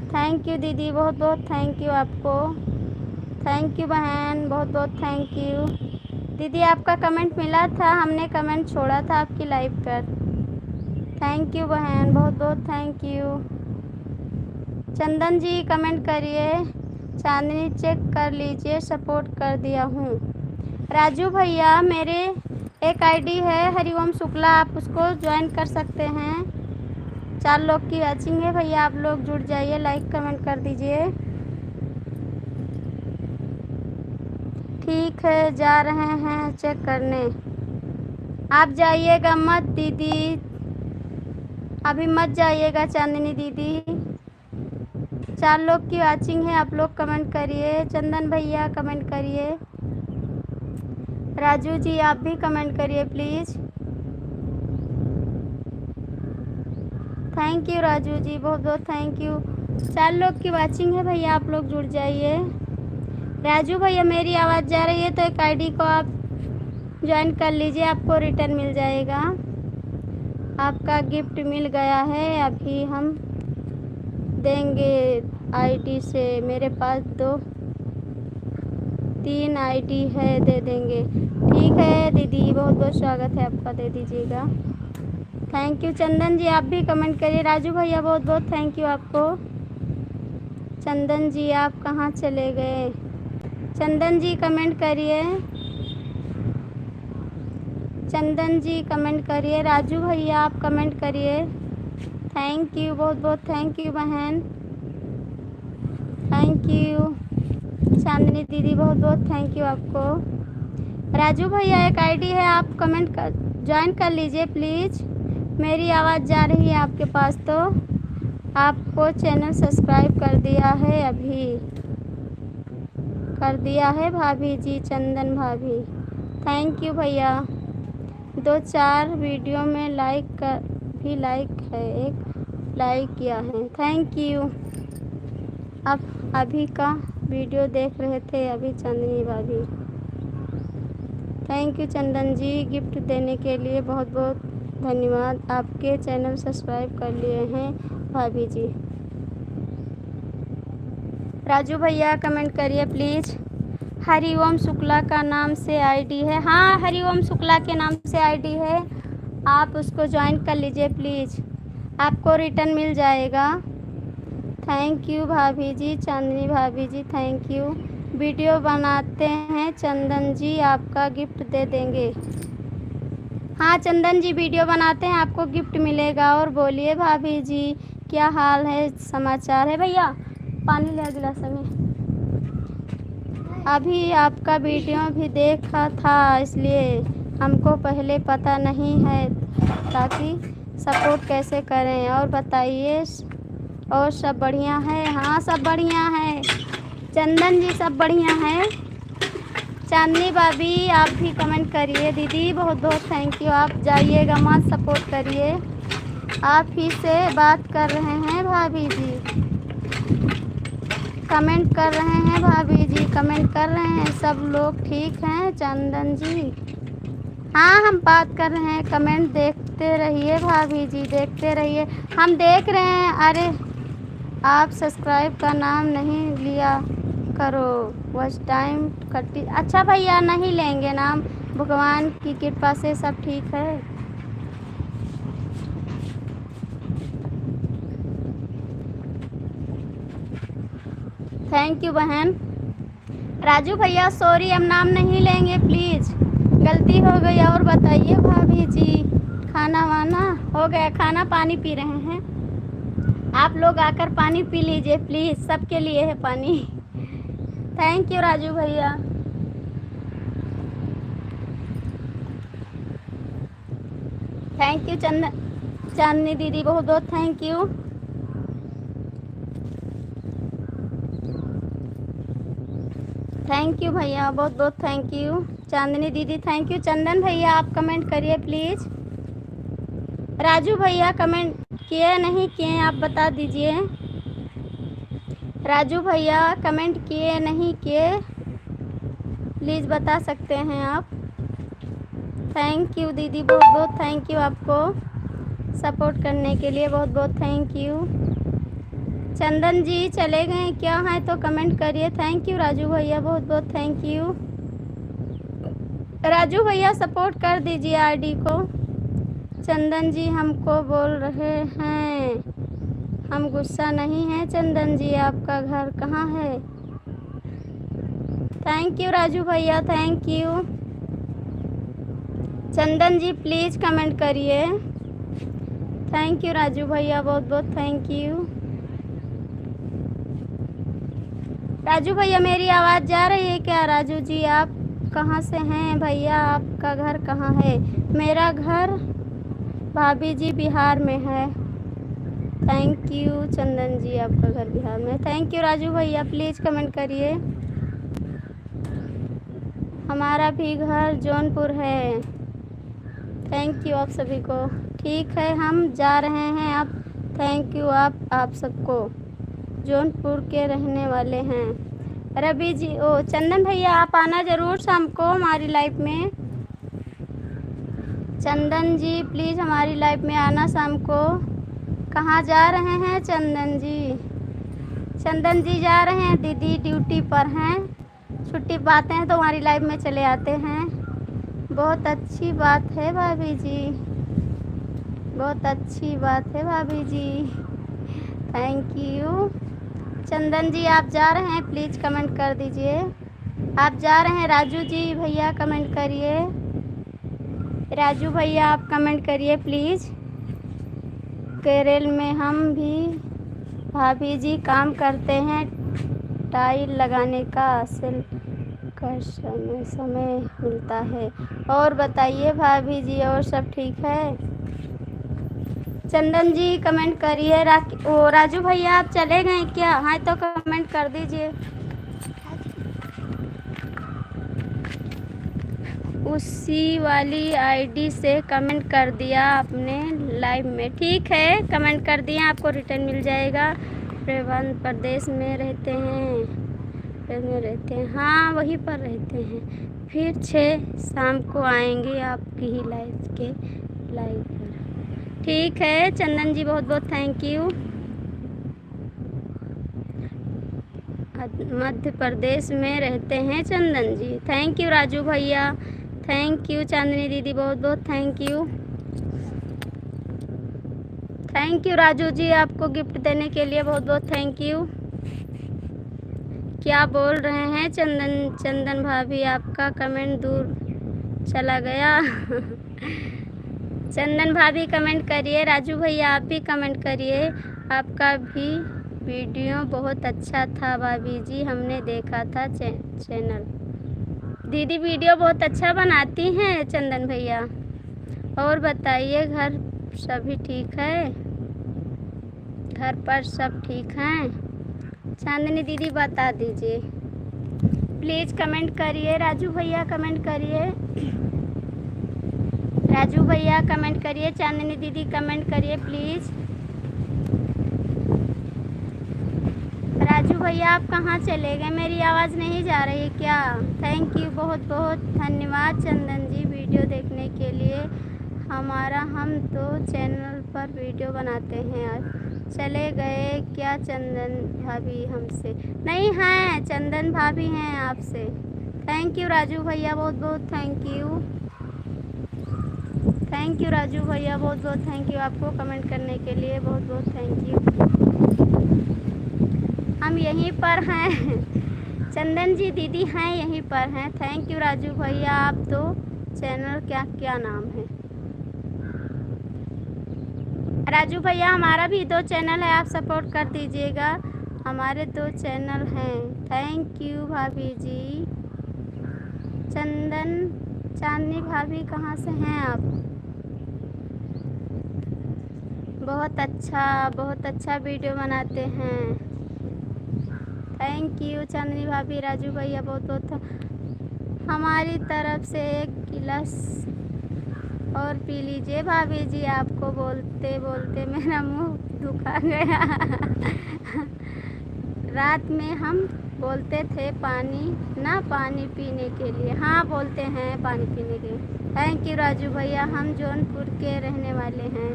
थैंक यू दीदी, बहुत बहुत थैंक यू आपको। थैंक यू बहन, बहुत बहुत थैंक यू। दीदी आपका कमेंट मिला था, हमने कमेंट छोड़ा था आपकी लाइव पर। थैंक यू बहन, बहुत बहुत thank you. Chandan ji comment करिए। चांदनी चेक कर लीजिए, सपोर्ट कर दिया हूँ। राजू भैया मेरे एक आईडी है हरिओम शुक्ला, आप उसको ज्वाइन कर सकते हैं। 4 लोग की वॉचिंग है भैया, आप लोग जुड़ जाइए, लाइक कमेंट कर दीजिए। ठीक है, जा रहे हैं चेक करने। आप जाइएगा मत दीदी, अभी मत जाइएगा चांदनी दीदी। 4 लोग की वॉचिंग है, आप लोग कमेंट करिए। चंदन भैया कमेंट करिए। राजू जी आप भी कमेंट करिए प्लीज़। थैंक यू राजू जी, बहुत बहुत थैंक यू। 4 लोग की वॉचिंग है भैया, आप लोग जुड़ जाइए। राजू भैया मेरी आवाज़ जा रही है तो एक आईडी को आप ज्वाइन कर लीजिए, आपको रिटर्न मिल जाएगा। आपका गिफ्ट मिल गया है, अभी हम देंगे आईडी से। मेरे पास 2-3 आईडी है, दे देंगे। ठीक है दीदी, बहुत बहुत स्वागत है आपका, दे दीजिएगा। थैंक यू चंदन जी, आप भी कमेंट करिए। राजू भैया बहुत बहुत थैंक यू आपको। चंदन जी आप कहाँ चले गए? चंदन जी कमेंट करिए। चंदन जी कमेंट करिए। राजू भैया आप कमेंट करिए। थैंक यू, बहुत बहुत थैंक यू बहन, थैंक यू। चांदनी दीदी बहुत बहुत थैंक यू आपको। राजू भैया एक आईडी है, आप कमेंट कर ज्वाइन कर लीजिए प्लीज़। मेरी आवाज़ जा रही है आपके पास तो आपको चैनल सब्सक्राइब कर दिया है, अभी कर दिया है भाभी जी, चंदन भाभी। थैंक यू भैया। 2-4 वीडियो में लाइक भी लाइक है, एक लाइक किया है, थैंक यू। अब अभी का वीडियो देख रहे थे अभी चांदनी भाभी। Thank you Chandan ji, gift देने के लिए बहुत बहुत धन्यवाद। आपके चैनल सब्सक्राइब कर लिए हैं भाभी जी। राजू भैया कमेंट करिए प्लीज़। हरिओम शुक्ला का नाम से आईडी है, हाँ हरिओम शुक्ला के नाम से आईडी है, आप उसको ज्वाइन कर लीजिए प्लीज़, आपको रिटर्न मिल जाएगा। थैंक यू भाभी जी, चांदनी भाभी जी थैंक यू। वीडियो बनाते हैं चंदन जी, आपका गिफ्ट दे देंगे। हाँ चंदन जी वीडियो बनाते हैं, आपको गिफ्ट मिलेगा। और बोलिए भाभी जी क्या हाल है, समाचार है? भैया पानी ले गिलास में। अभी आपका वीडियो भी देखा था, इसलिए हमको पहले पता नहीं है, ताकि सपोर्ट कैसे करें। और बताइए, और सब बढ़िया है? हाँ सब बढ़िया है चंदन जी, सब बढ़िया है। चांदनी भाभी आप भी कमेंट करिए। दीदी बहुत बहुत थैंक यू, आप जाइएगा मत, सपोर्ट करिए। आप ही से बात कर रहे हैं भाभी जी, कमेंट कर रहे हैं भाभी जी, कमेंट कर रहे हैं। सब लोग ठीक हैं चंदन जी? हाँ हम बात कर रहे हैं, कमेंट देखते रहिए भाभी जी, देखते रहिए, हम देख रहे हैं। अरे आप सब्सक्राइब का नाम नहीं लिया करो, वॉच टाइम कटी। अच्छा भैया नहीं लेंगे नाम, भगवान की कृपा से सब ठीक है। थैंक यू बहन। राजू भैया सॉरी, हम नाम नहीं लेंगे प्लीज़, गलती हो गई। और बताइए भाभी जी, खाना वाना हो गया? खाना पानी पी रहे हैं। आप लोग आकर पानी पी लीजिए प्लीज़, सबके लिए है पानी। थैंक यू राजू भैया। थैंक यू चांदनी दीदी, बहुत बहुत थैंक यू। थैंक यू भैया, बहुत बहुत थैंक यू। चांदनी दीदी थैंक यू। चंदन भैया आप कमेंट करिए प्लीज़। राजू भैया कमेंट किए नहीं किए आप बता दीजिए। राजू भैया कमेंट किए नहीं किए प्लीज़ बता सकते हैं आप। थैंक यू दीदी, बहुत बहुत थैंक यू आपको सपोर्ट करने के लिए, बहुत बहुत थैंक यू। चंदन जी चले गए क्या हैं तो कमेंट करिए। थैंक यू राजू भैया, बहुत बहुत थैंक यू। राजू भैया सपोर्ट कर दीजिए आईडी को। चंदन जी हमको बोल रहे हैं, हम गुस्सा नहीं हैं। चंदन जी आपका घर कहाँ है? थैंक यू राजू भैया, thank you. Chandan ji please comment करिए। थैंक यू राजू भैया, बहुत बहुत थैंक यू। राजू भैया मेरी आवाज़ जा रही है क्या? राजू जी आप कहाँ से हैं भैया, आपका घर कहाँ है? मेरा घर भाभी जी बिहार में है। थैंक यू चंदन जी, आपका घर बिहार में। थैंक यू राजू भैया, प्लीज़ कमेंट करिए। हमारा भी घर जौनपुर है। थैंक यू आप सभी को। ठीक है हम जा रहे हैं अब। थैंक यू आप सबको, जौनपुर के रहने वाले हैं। रवि जी चंदन भैया आप आना ज़रूर शाम को हमारी लाइफ में। चंदन जी प्लीज़ हमारी लाइफ में आना शाम को। कहाँ जा रहे हैं चंदन जी? चंदन जी जा रहे हैं, दीदी ड्यूटी पर हैं, छुट्टी पाते हैं तो हमारी लाइफ में चले आते हैं। बहुत अच्छी बात है भाभी जी, बहुत अच्छी बात है भाभी जी, थैंक यू। चंदन जी आप जा रहे हैं प्लीज़ कमेंट कर दीजिए। आप जा रहे हैं राजू जी भैया कमेंट करिए। राजू भैया आप कमेंट करिए प्लीज़। केरल में हम भी भाभी जी काम करते हैं, टाइल लगाने का सेल का समय मिलता है। और बताइए भाभी जी और सब ठीक है? चंदन जी कमेंट करिए। राजू भैया आप चले गए क्या? हाँ तो कमेंट कर दीजिए। उसी वाली आईडी से कमेंट कर दिया आपने लाइव में। ठीक है कमेंट कर दिए, आपको रिटर्न मिल जाएगा। प्रदेश में रहते हैं, हाँ वहीं पर रहते हैं। फिर 6 शाम को आएंगे आपकी ही लाइव पर। ठीक है चंदन जी, बहुत बहुत थैंक यू। मध्य प्रदेश में रहते हैं चंदन जी। थैंक यू राजू भैया, थैंक यू चांदनी दीदी, बहुत बहुत thank you. Thank you Raju ji, आपको गिफ्ट देने के लिए बहुत बहुत थैंक यू। क्या बोल रहे हैं चंदन भाभी, आपका कमेंट दूर चला गया। चंदन भाभी कमेंट करिए। राजू भैया आप भी कमेंट करिए। आपका भी वीडियो बहुत अच्छा था भाभी जी, हमने देखा था चैनल। दीदी वीडियो बहुत अच्छा बनाती हैं चंदन भैया। और बताइए घर सभी ठीक है? घर पर सब ठीक हैं? चांदनी दीदी बता दीजिए प्लीज़, कमेंट करिए। राजू भैया कमेंट करिए। राजू भैया कमेंट करिए। चांदनी दीदी कमेंट करिए प्लीज़। राजू भैया आप कहाँ चले गए? मेरी आवाज़ नहीं जा रही है क्या? थैंक यू, बहुत बहुत धन्यवाद चंदन जी वीडियो देखने के लिए। हम तो चैनल पर वीडियो बनाते हैं। आज चले गए क्या चंदन भाभी हमसे? नहीं हैं, चंदन भाभी हैं आपसे। थैंक यू राजू भैया, बहुत बहुत thank you. Thank you Raju भैया, बहुत बहुत थैंक यू आपको कमेंट करने के लिए, बहुत बहुत थैंक यू। हम यहीं पर हैं। चंदन जी दीदी हैं यहीं पर हैं। थैंक यू राजू भैया। आप तो चैनल क्या नाम है? राजू भैया हमारा भी 2 चैनल है, आप सपोर्ट कर दीजिएगा। हमारे 2 चैनल हैं। थैंक यू भाभी जी। चांदनी भाभी कहाँ से हैं आप? बहुत अच्छा वीडियो बनाते हैं। थैंक यू चांदनी भाभी। राजू भैया बहुत हमारी तरफ से 1 गिलास और पी लीजिए भाभी जी। आपको बोलते बोलते मेरा मुंह दुखा गया। रात में हम बोलते थे पानी पीने के लिए। हाँ बोलते हैं पानी पीने के लिए। थैंक यू राजू भैया। हम जौनपुर के रहने वाले हैं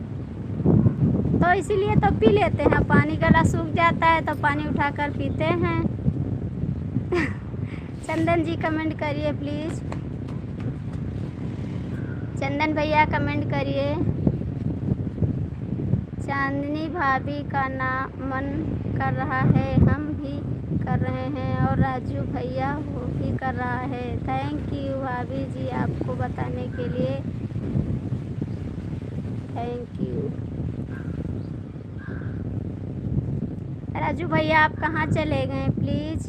तो इसीलिए तो पी लेते हैं। पानी गला सूख जाता है तो पानी उठाकर पीते हैं। चंदन जी कमेंट करिए प्लीज़। चंदन भैया कमेंट करिए। चांदनी भाभी का मन कर रहा है, हम भी कर रहे हैं और राजू भैया वो भी कर रहा है। थैंक यू भाभी जी आपको बताने के लिए। थैंक यू राजू भैया। आप कहाँ चले गए प्लीज़?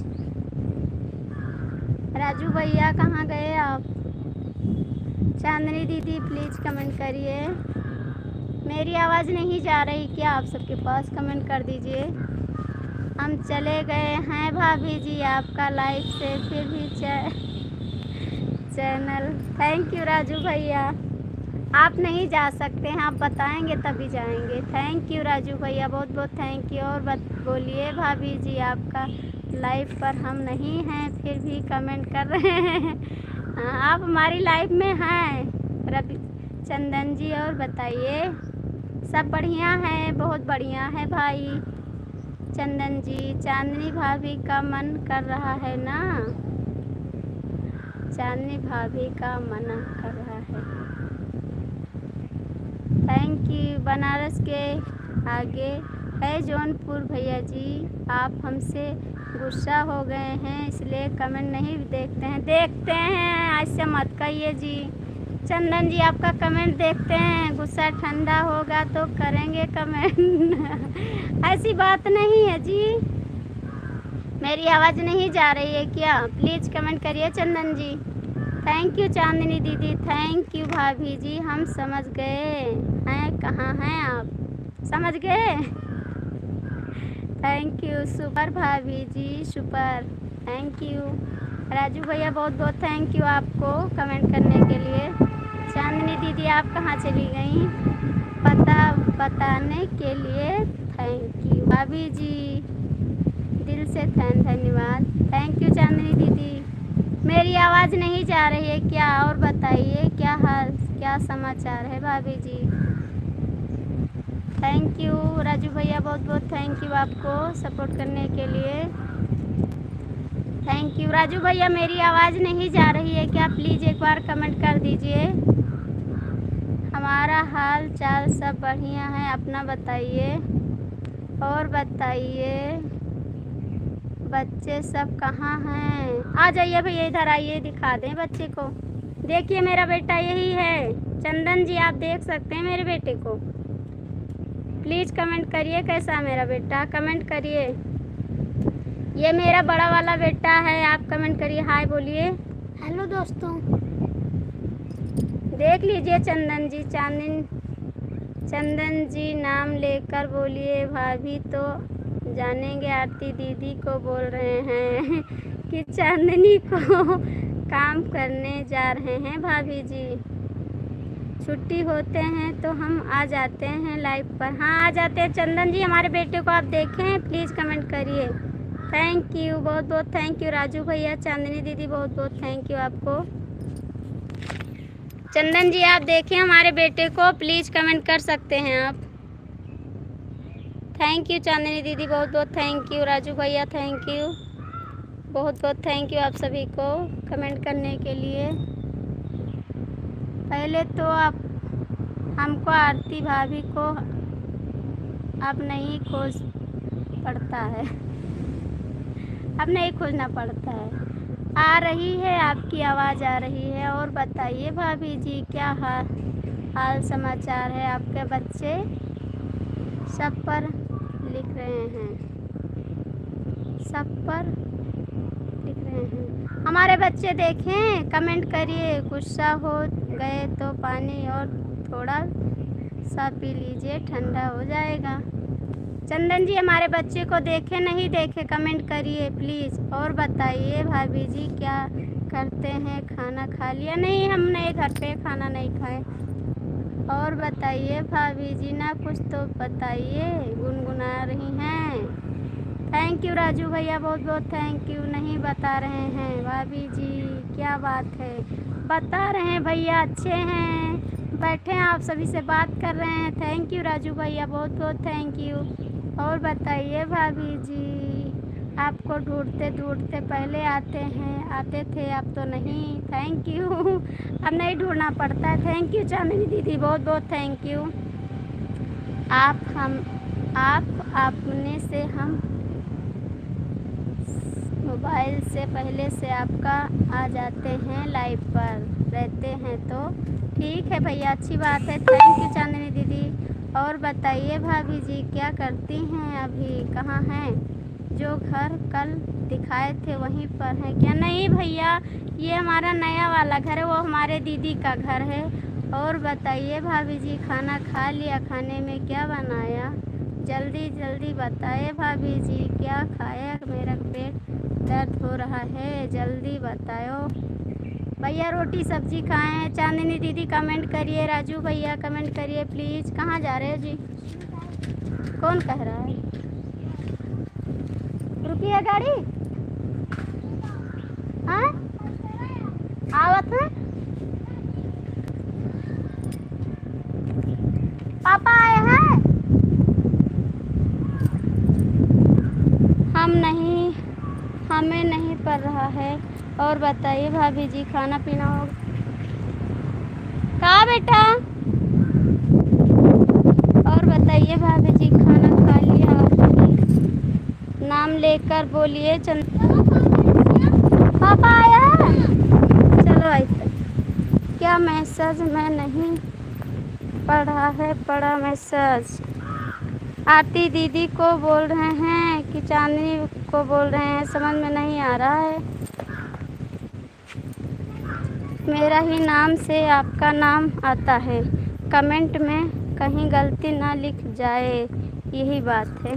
राजू भैया कहाँ गए आप? चांदनी दीदी प्लीज़ कमेंट करिए। मेरी आवाज़ नहीं जा रही क्या आप सबके पास? कमेंट कर दीजिए। हम चले गए हैं भाभी जी आपका लाइफ से, फिर भी चैनल। थैंक यू राजू भैया। आप नहीं जा सकते हैं, आप बताएंगे तभी जाएंगे। थैंक यू राजू भैया, बहुत थैंक यू। और बोलिए भाभी जी आपका लाइफ पर हम नहीं हैं फिर भी कमेंट कर रहे हैं। आप हमारी लाइफ में हैं रवि चंदन जी। और बताइए सब बढ़िया है? बहुत बढ़िया है भाई चंदन जी। चांदनी भाभी का मन कर रहा है ना? चांदनी भाभी का मन कर रहा है। Thank you. बनारस के आगे है जौनपुर भैया जी। आप हमसे गुस्सा हो गए हैं इसलिए कमेंट नहीं देखते हैं। ऐसे मत कहिए जी। चंदन जी आपका कमेंट देखते हैं। गुस्सा ठंडा होगा तो करेंगे कमेंट। ऐसी बात नहीं है जी। मेरी आवाज़ नहीं जा रही है क्या? प्लीज़ कमेंट करिए चंदन जी। थैंक यू चांदनी दीदी। थैंक यू भाभी जी। हम समझ गए हैं कहाँ हैं आप। समझ गए? थैंक यू सुपर भाभी जी सुपर। थैंक यू राजू भैया। बहुत थैंक यू आपको कमेंट करने के लिए। चांदनी दीदी आप कहाँ चली गई बताने के लिए थैंक यू भाभी जी। दिल से धन्यवाद। थैंक यू चांदनी दीदी। मेरी आवाज़ नहीं जा रही है क्या? और बताइए क्या समाचार है भाभी जी? थैंक यू राजू भैया। बहुत थैंक यू आपको सपोर्ट करने के लिए। थैंक यू राजू भैया। मेरी आवाज़ नहीं जा रही है क्या? प्लीज़ एक बार कमेंट कर दीजिए। हमारा हाल चाल सब बढ़िया है, अपना बताइए। और बताइए बच्चे सब कहाँ हैं? आ जाइए भैया, इधर आइए, दिखा दें बच्चे को। देखिए मेरा बेटा यही है चंदन जी। आप देख सकते हैं मेरे बेटे को। प्लीज़ कमेंट करिए कैसा मेरा बेटा। कमेंट करिए। ये मेरा बड़ा वाला बेटा है। आप कमेंट करिए, हाय बोलिए। हेलो दोस्तों। देख लीजिए चंदन जी। चंदन जी नाम लेकर बोलिए। भाभी तो जानेंगे आरती दीदी को बोल रहे हैं कि चांदनी को काम करने जा रहे हैं भाभी जी। छुट्टी होते हैं तो हम आ जाते हैं लाइव पर। हाँ आ जाते हैं चंदन जी। हमारे बेटे को आप देखें, प्लीज़ कमेंट करिए। थैंक यू बहुत थैंक यू राजू भैया। चांदनी दीदी बहुत थैंक यू आपको। चंदन जी आप देखें हमारे बेटे को, प्लीज़ कमेंट कर सकते हैं आप। थैंक यू चांदनी दीदी। बहुत थैंक यू राजू भैया। थैंक यू बहुत थैंक यू आप सभी को कमेंट करने के लिए। पहले तो आप हमको आरती भाभी को अब नहीं खोज पड़ता है। अब नहीं खोजना पड़ता है। आ रही है, आपकी आवाज़ आ रही है। और बताइए भाभी जी, क्या हाल समाचार है? आपके बच्चे सब पर लिख रहे हैं, सब पर लिख रहे हैं। हमारे बच्चे देखें, कमेंट करिए। गुस्सा हो गए तो पानी और थोड़ा सा पी लीजिए, ठंडा हो जाएगा। चंदन जी, हमारे बच्चे को देखे नहीं देखे, कमेंट करिए प्लीज़। और बताइए भाभी जी, क्या करते हैं? खाना खा लिया? नहीं, हमने घर पे खाना नहीं खाए। और बताइए भाभी जी, ना कुछ तो बताइए, गुनगुना रही हैं। थैंक यू राजू भैया, बहुत बहुत थैंक यू। नहीं बता रहे हैं भाभी जी, क्या बात है? बता रहे हैं भैया, अच्छे हैं, बैठे हैं, आप सभी से बात कर रहे हैं। थैंक यू राजू भैया, बहुत बहुत थैंक यू। और बताइए भाभी जी, आपको ढूंढते ढूंढते पहले आते थे, अब तो नहीं। थैंक यू, अब नहीं ढूंढना पड़ता है। थैंक यू चांदनी दीदी, बहुत बहुत थैंक यू। आप अपने से हम मोबाइल से पहले से आपका आ जाते हैं, लाइव पर रहते हैं तो ठीक है भैया, अच्छी बात है। थैंक यू चांदनी दीदी। और बताइए भाभी जी, क्या करती हैं अभी? कहाँ हैं? जो घर कल दिखाए थे वहीं पर हैं क्या? नहीं भैया, ये हमारा नया वाला घर है, वो हमारे दीदी का घर है। और बताइए भाभी जी, खाना खा लिया? खाने में क्या बनाया? जल्दी जल्दी बताइए भाभी जी, क्या खाया? मेरा पेट दर्द हो रहा है, जल्दी बताओ भैया। रोटी सब्जी खाए हैं? चांदनी दीदी कमेंट करिए, राजू भैया कमेंट करिए प्लीज़। कहाँ जा रहे हो जी? कौन कह रहा है? रुकी है गाड़ी? हाँ, आवत है। पापा आए हैं? हमें नहीं पड़ रहा है। और बताइए भाभी जी, खाना पीना हो? कहाँ बेटा? और बताइए भाभी जी, खाना खा लिया? नाम लेकर बोलिए। पापा आया है? चलो ऐसे। क्या मैसेज में नहीं पढ़ा मैसेज? आरती दीदी को बोल रहे हैं कि चांदनी को बोल रहे हैं, समझ में नहीं आ रहा है। मेरा ही नाम से आपका नाम आता है, कमेंट में कहीं गलती ना लिख जाए, यही बात है।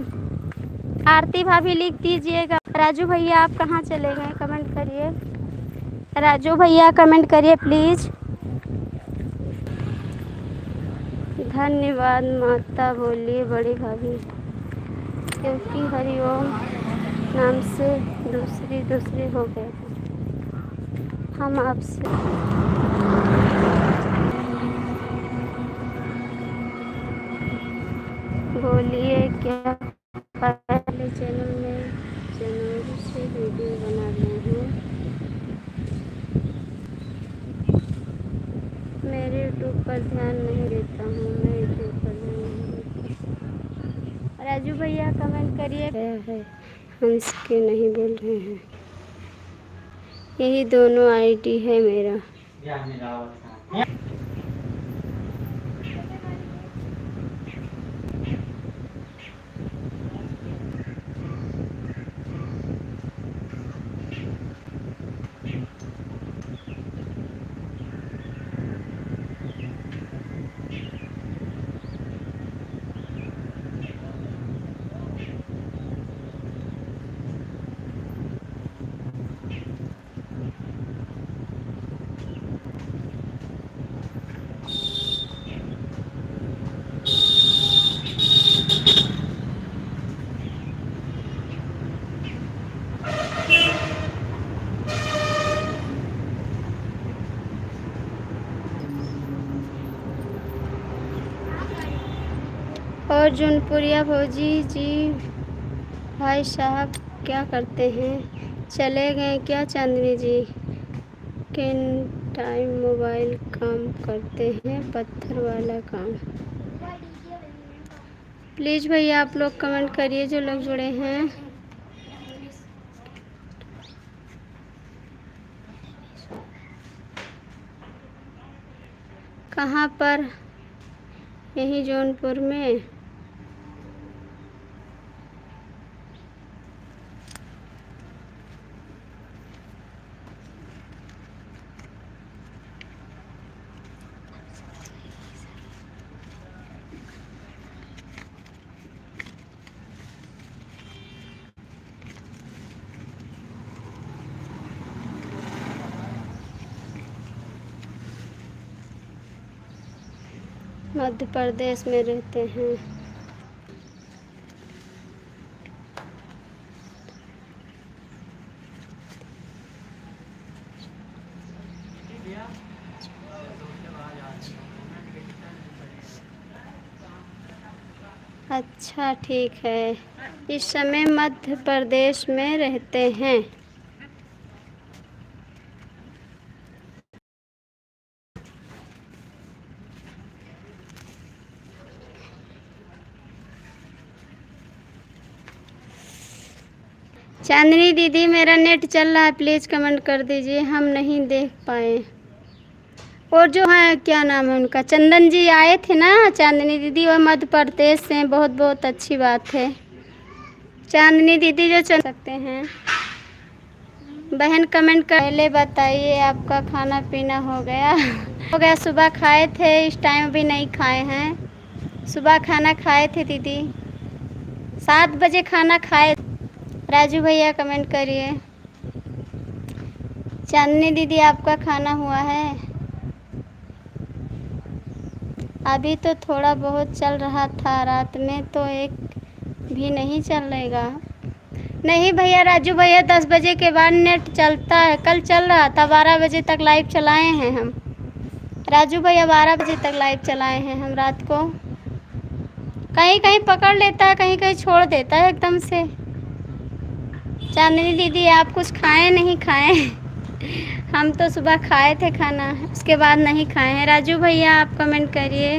आरती भाभी लिख दीजिएगा। राजू भैया, आप कहाँ चले गए? कमेंट करिए। राजू भैया कमेंट करिए प्लीज़। धन्यवाद माता बोलिए बड़ी भाभी, क्योंकि हरिओम नाम से दूसरी हो गए। हम आपसे बोलिए, क्या पहले चैनल में जनवरी से वीडियो बना रहे हैं? मेरे यूट्यूब पर ध्यान नहीं देता हूँ, मैं यूट्यूब पर ध्यान नहीं देता। राजू भैया कमेंट करिए। है हम इसके नहीं बोल रहे हैं, यही दोनों आईडी है मेरा। और जौनपुरिया भौजी जी, भाई साहब क्या करते हैं? चले गए क्या चांदनी जी? किन टाइम मोबाइल काम करते हैं, पत्थर वाला काम? प्लीज़ भैया आप लोग कमेंट करिए, जो लोग जुड़े हैं। कहाँ पर? यहीं जौनपुर में। मध्य प्रदेश में रहते हैं। अच्छा ठीक है, इस समय मध्य प्रदेश में रहते हैं। चांदनी दीदी, मेरा नेट चल रहा है, प्लीज़ कमेंट कर दीजिए, हम नहीं देख पाए। और जो है क्या नाम है उनका, चंदन जी आए थे ना, चांदनी दीदी, वो मध्य प्रदेश से, बहुत बहुत अच्छी बात है। चांदनी दीदी जो चल सकते हैं। बहन कमेंट कर, पहले बताइए आपका खाना पीना हो गया? हो गया, सुबह खाए थे, इस टाइम अभी नहीं खाए हैं। सुबह खाना खाए थे दीदी, 7 बजे खाना खाए। राजू भैया कमेंट करिए। चांदनी दीदी, आपका खाना हुआ है? अभी तो थोड़ा बहुत चल रहा था, रात में तो एक भी नहीं चलेगा। नहीं भैया, राजू भैया 10 बजे के बाद नेट चलता है। कल चल रहा था, 12 बजे तक लाइव चलाए हैं हम। राजू भैया 12 बजे तक लाइव चलाए हैं हम रात को। कहीं कहीं पकड़ लेता है, कहीं कहीं छोड़ देता है एकदम से। चांदनी दीदी, आप कुछ खाएं नहीं खाएं? हम तो सुबह खाए थे खाना, उसके बाद नहीं खाए हैं। राजू भैया आप कमेंट करिए।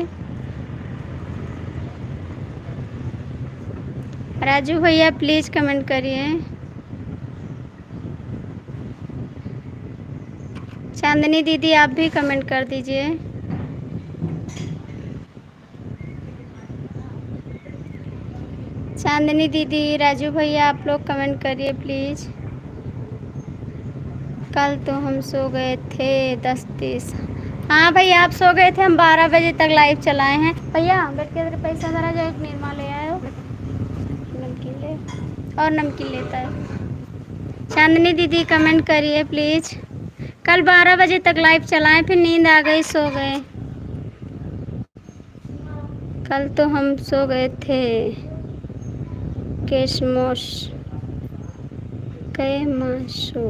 राजू भैया प्लीज़ कमेंट करिए। चांदनी दीदी आप भी कमेंट कर दीजिए। चांदनी दीदी, राजू भैया आप लोग कमेंट करिए प्लीज़। कल तो हम सो गए थे 10:30। हाँ भैया, आप सो गए थे, हम 12 बजे तक लाइव चलाए हैं। भैया बैठ के पैसा धरा जाए, निर्मा ले आयो, नमकीन ले, और नमकीन लेता है। चांदनी दीदी कमेंट करिए प्लीज़। कल 12 बजे तक लाइव चलाएं, फिर नींद आ गई, सो गए। कल तो हम सो गए थे। केशमोश के माशो।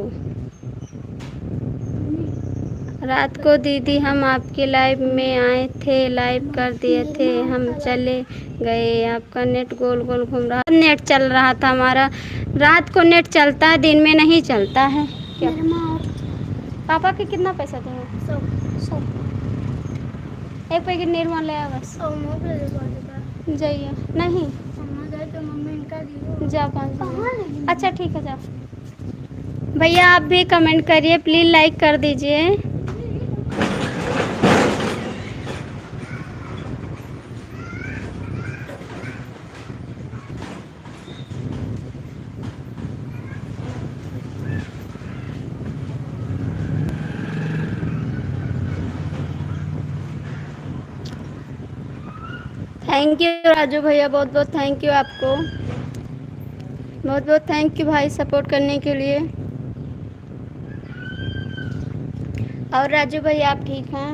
रात को दीदी हम आपके लाइव में आए थे, लाइव कर दिए थे, हम चले गए। आपका नेट गोल गोल घूम रहा, नेट चल रहा था हमारा। रात को नेट चलता है, दिन में नहीं चलता है। क्या पापा के कितना पैसा देंगे? 100। एक पैकेट निर्मा ले आ बस। जाइए, नहीं जा 5। अच्छा ठीक है, जाओ। भैया आप भी कमेंट करिए प्लीज़, लाइक कर दीजिए। थैंक यू राजू भैया, बहुत बहुत थैंक यू आपको, बहुत बहुत थैंक यू भाई सपोर्ट करने के लिए। और राजू भैया आप ठीक हैं?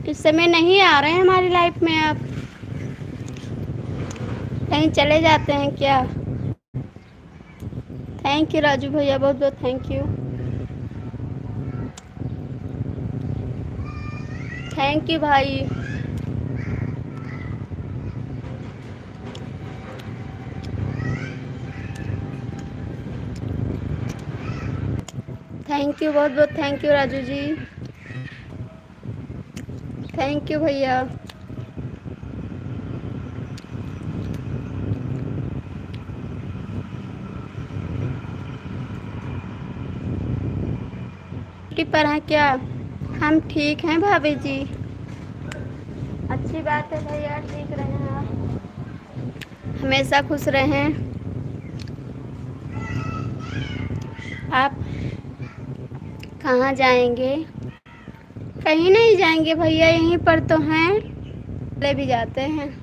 इस समय नहीं आ रहे हैं हमारी लाइफ में, आप कहीं चले जाते हैं क्या? थैंक यू राजू भैया, बहुत बहुत थैंक यू। थैंक यू भाई। थैंक यू, बहुत बहुत thank you Raju ji, thank you भैया। पर है क्या? हम ठीक हैं भाभी जी। अच्छी बात है भैया, ठीक रहें आप, हमेशा खुश रहें। आप कहाँ जाएंगे? कहीं नहीं जाएंगे भैया, यहीं पर तो हैं, ले भी जाते हैं।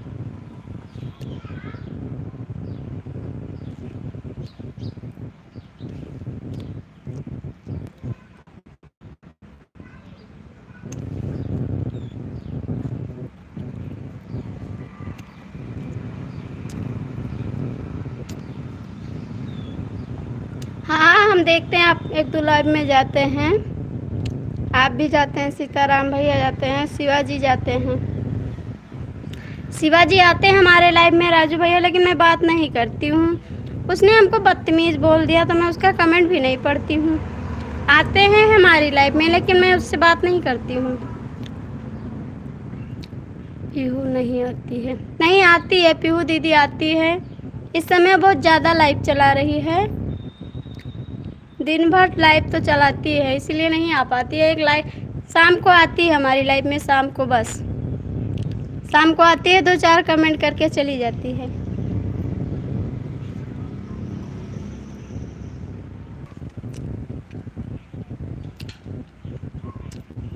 हाँ हम देखते हैं, आप एक दो लाइव में जाते हैं, आप भी जाते हैं, सीताराम भैया जाते हैं, शिवाजी जाते हैं, शिवाजी आते हैं हमारे लाइव में राजू भैया, लेकिन मैं बात नहीं करती हूँ। उसने हमको बदतमीज़ बोल दिया तो मैं उसका कमेंट भी नहीं पढ़ती हूँ। आते हैं हमारी लाइव में लेकिन मैं उससे बात नहीं करती हूँ। पीहू नहीं आती है? नहीं आती है, पीहू दीदी आती है। इस समय बहुत ज़्यादा लाइव चला रही है, दिन भर लाइव तो चलाती है, इसलिए नहीं आ पाती है। एक लाइव शाम को आती है हमारी लाइव में, शाम को, बस शाम को आती है, 2-4 कमेंट करके चली जाती है।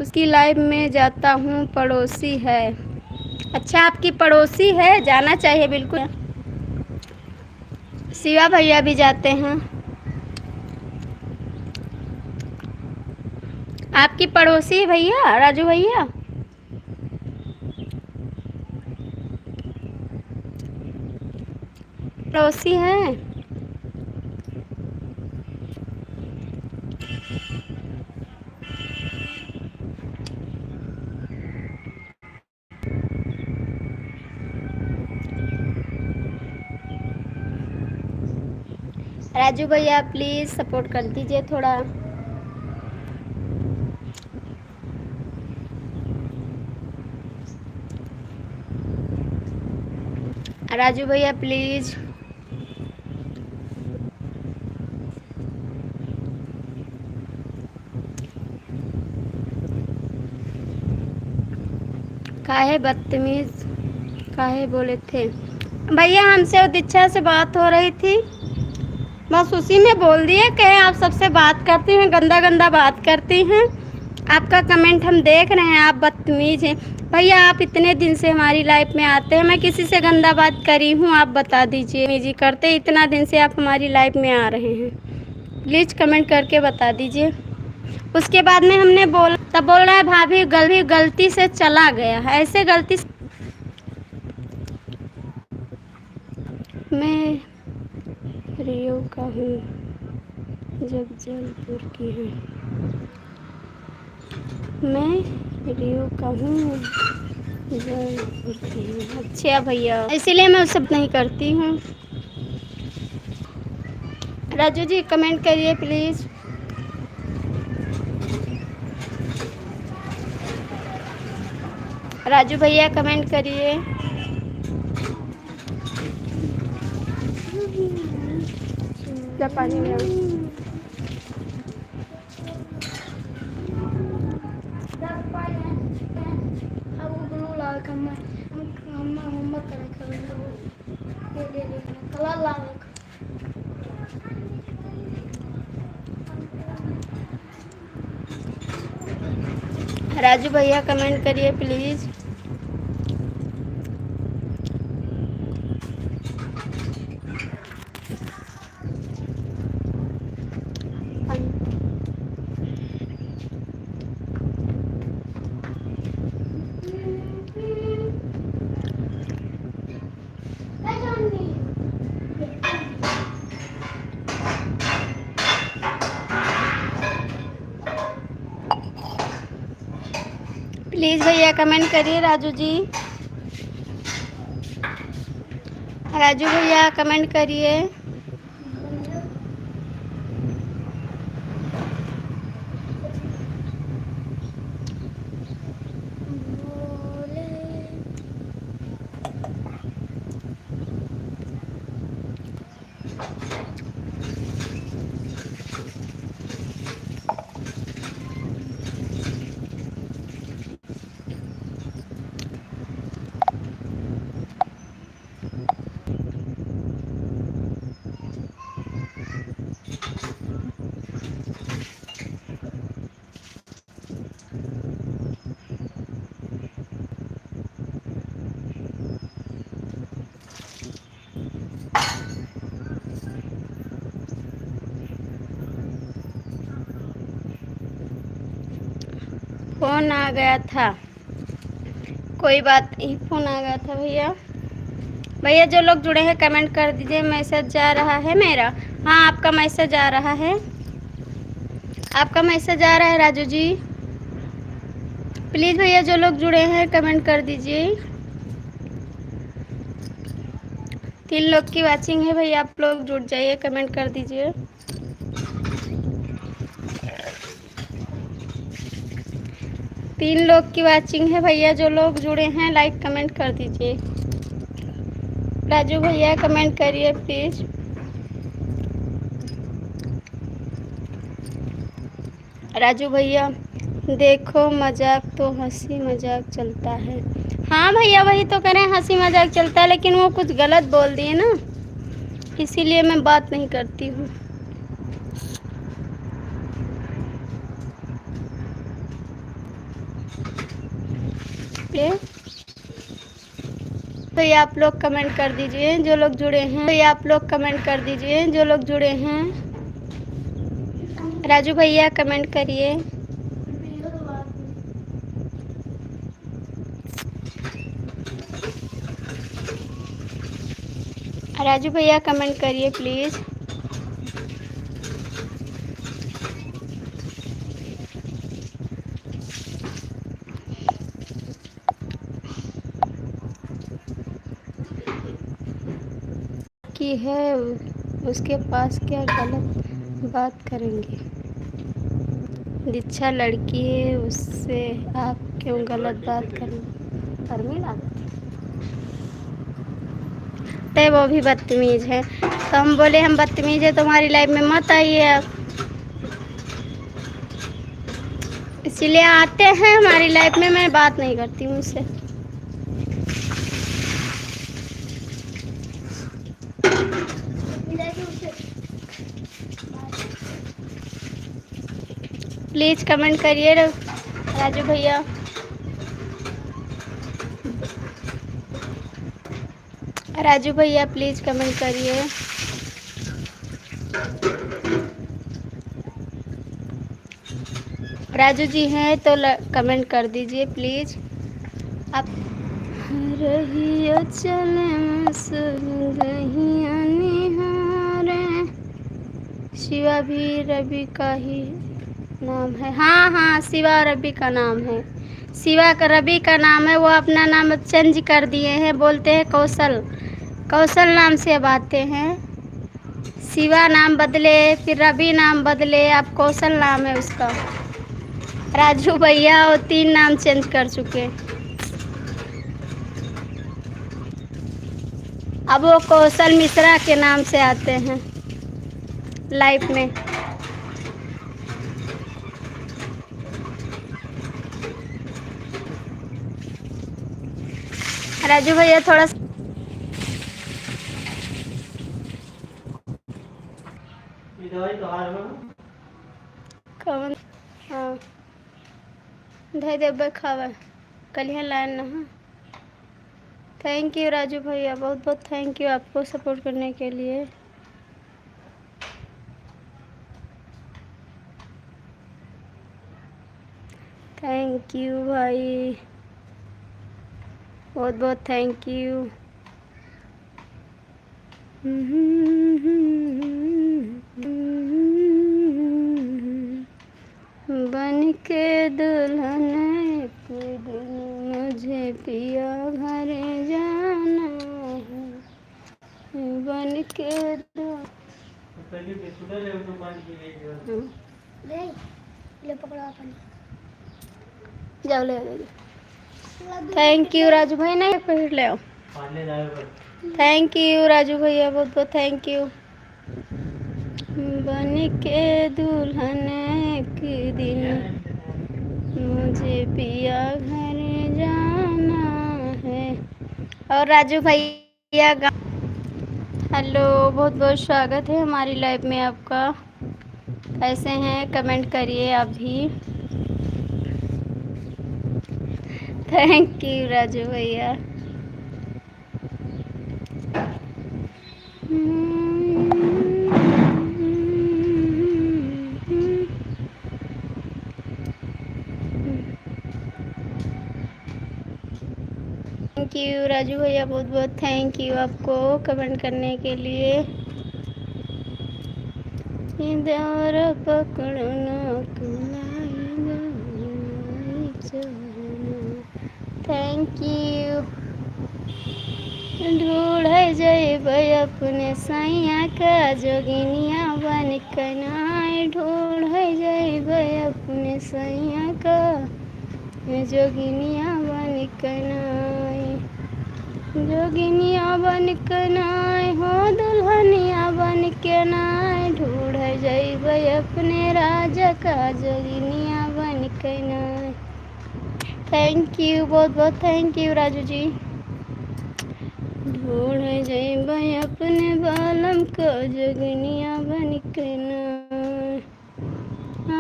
उसकी लाइव में जाता हूँ, पड़ोसी है। अच्छा आपकी पड़ोसी है, जाना चाहिए बिल्कुल। शिवा भैया भी जाते हैं। आपकी पड़ोसी है भैया, राजू भैया? पड़ोसी हैं? राजू भैया प्लीज़ सपोर्ट कर दीजिए थोड़ा। राजू भैया प्लीज़। काहे बदतमीज़ काहे बोले थे? भैया हमसे दीक्षा से बात हो रही थी, बस उसी में बोल दिए कि आप सबसे बात करती हैं, गंदा गंदा बात करती हैं। आपका कमेंट हम देख रहे हैं, आप बदतमीज़ हैं। भैया आप इतने दिन से हमारी लाइफ में आते हैं, मैं किसी से गंदा बात करी हूँ? आप बता दीजिए। निजी करते इतना दिन से आप हमारी लाइफ में आ रहे हैं, प्लीज़ कमेंट करके बता दीजिए। उसके बाद में हमने बोला, तब बोल रहा है भाभी गलती से चला गया है। ऐसे गलती से मैं रियो का हूँ, जगदलपुर की हूँ। मैं रियो का हूँ, जगदलपुर की हूँ। अच्छा भैया, इसीलिए मैं उससे नहीं करती हूँ। राजू जी कमेंट करिए प्लीज़। राजू भैया कमेंट करिए। क्या पानी में राजू भैया कमेंट करिए प्लीज़। प्लीज़ भैया कमेंट करिए। राजू जी, राजू भैया कमेंट करिए। फ़ोन आ गया था, कोई बात नहीं, फ़ोन आ गया था भैया। भैया जो लोग जुड़े हैं कमेंट कर दीजिए। मैसेज जा रहा है मेरा? हाँ, आपका मैसेज आ रहा है, आपका मैसेज आ रहा है राजू जी। प्लीज़ भैया जो लोग जुड़े हैं कमेंट कर दीजिए। 3 लोग की वाचिंग है भैया, आप लोग जुड़ जाइए, कमेंट कर दीजिए। तीन लोग की वाचिंग है भैया, जो लोग जुड़े हैं लाइक कमेंट कर दीजिए। राजू भैया कमेंट करिए प्लीज़। राजू भैया देखो मजाक तो हंसी मजाक चलता है। हाँ भैया वही तो करें, हंसी मजाक चलता है, लेकिन वो कुछ गलत बोल दिए ना, इसीलिए मैं बात नहीं करती हूँ। तो ये आप लोग कमेंट कर दीजिए जो लोग जुड़े हैं, तो ये आप लोग कमेंट कर दीजिए जो लोग जुड़े हैं। राजू भैया कमेंट करिए। राजू भैया कमेंट करिए प्लीज़। की है उसके पास क्या गलत बात करेंगे? दीक्षा लड़की है, उससे आप क्यों गलत बात करेंगे? शर्मिला तो वो भी बदतमीज है, तो हम बोले हम बदतमीज है, तुम्हारी लाइफ में मत आइए आप, इसीलिए आते हैं हमारी लाइफ में, मैं बात नहीं करती हूँ उससे। प्लीज़ कमेंट करिए राजू भैया। राजू भैया प्लीज़ कमेंट करिए। राजू जी हैं तो कमेंट कर दीजिए प्लीज़। आप रही चले शिवा भी रवि का ही नाम है। हाँ हाँ, शिवा रवि का नाम है, शिवा का रवि का नाम है। वो अपना नाम चेंज कर दिए हैं, बोलते हैं कौशल, कौशल नाम से अब आते हैं। शिवा नाम बदले, फिर रवि नाम बदले, अब कौशल नाम है उसका। राजू भैया वो 3 नाम चेंज कर चुके, अब वो कौशल मिश्रा के नाम से आते हैं लाइफ में। राजू भैया थोड़ा कौन हाँ धै देवे खावे कलिया लाइन ना। थैंक यू राजू भैया, बहुत बहुत थैंक यू आपको सपोर्ट करने के लिए। थैंक यू भाई, बहुत बहुत थैंक यू। बन के दुल्हन एक दिन मुझे पिया घर जाना है, बन के जाओ ले। थैंक यू राजू भाई, नहीं फिर ले आओ। थैंक यू राजू भैया, बहुत बहुत थैंक यू। बन के दुल्हन एक दिन मुझे पिया घर जाना है। और राजू भैया हेलो, बहुत बहुत स्वागत है हमारी लाइफ में आपका। कैसे हैं कमेंट करिए आप भी। थैंक यू राजू भैया। थैंक यू राजू भैया, बहुत बहुत थैंक यू आपको कमेंट करने के लिए। इधर पकड़ना थैंक यू। ढूढ़ जब अपने सैया का जोगिनिया बन कनाए, ढूढ़ जब अपने सैया का जोगिनिया बन कनाए, जोगिनिया बन कनाए हो दुल्हनिया बन के नाए, ढूढ़ जब अपने राजा का जोगिनिया बन कनाए। थैंक यू, बहुत बहुत थैंक यू राजू जी। ढूढ़ जब अपने बालम को जोगिनिया बन के नाए,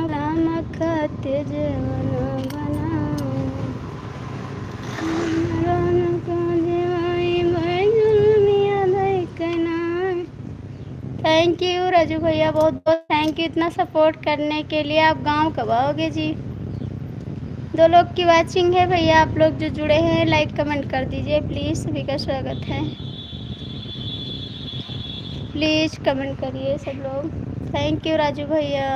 राम खाते जवाना बना थैंक यू राजू भैया, बहुत बहुत थैंक यू इतना सपोर्ट करने के लिए। आप गांव कब आओगे जी? 2 लोग की वाचिंग है भैया, आप लोग जो जुड़े हैं लाइक कमेंट कर दीजिए प्लीज़, सभी का स्वागत है। प्लीज़ कमेंट करिए सब लोग। थैंक यू राजू भैया।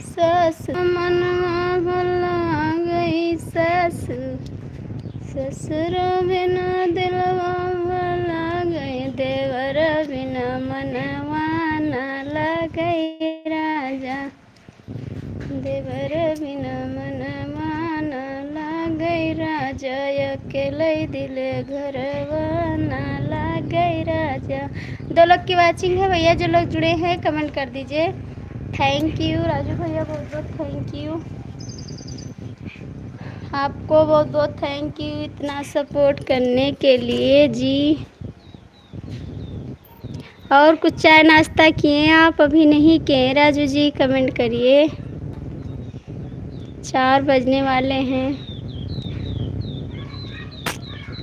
सस मनवा भला गई सस, ससुर बिना दिलवा भला गई, देवर बिना मनवा न लगे राजा, देवर बिना मनवा न लगे राजा, अकेले दिल घरवा न लगे राजा। 2 लोग की वाचिंग है भैया, जो लोग जुड़े हैं कमेंट कर दीजिए। थैंक यू राजू भैया, बहुत बहुत थैंक यू आपको, बहुत बहुत थैंक यू इतना सपोर्ट करने के लिए जी। और कुछ चाय नाश्ता किए आप? अभी नहीं किए राजू जी, कमेंट करिए। 4 बजने वाले हैं।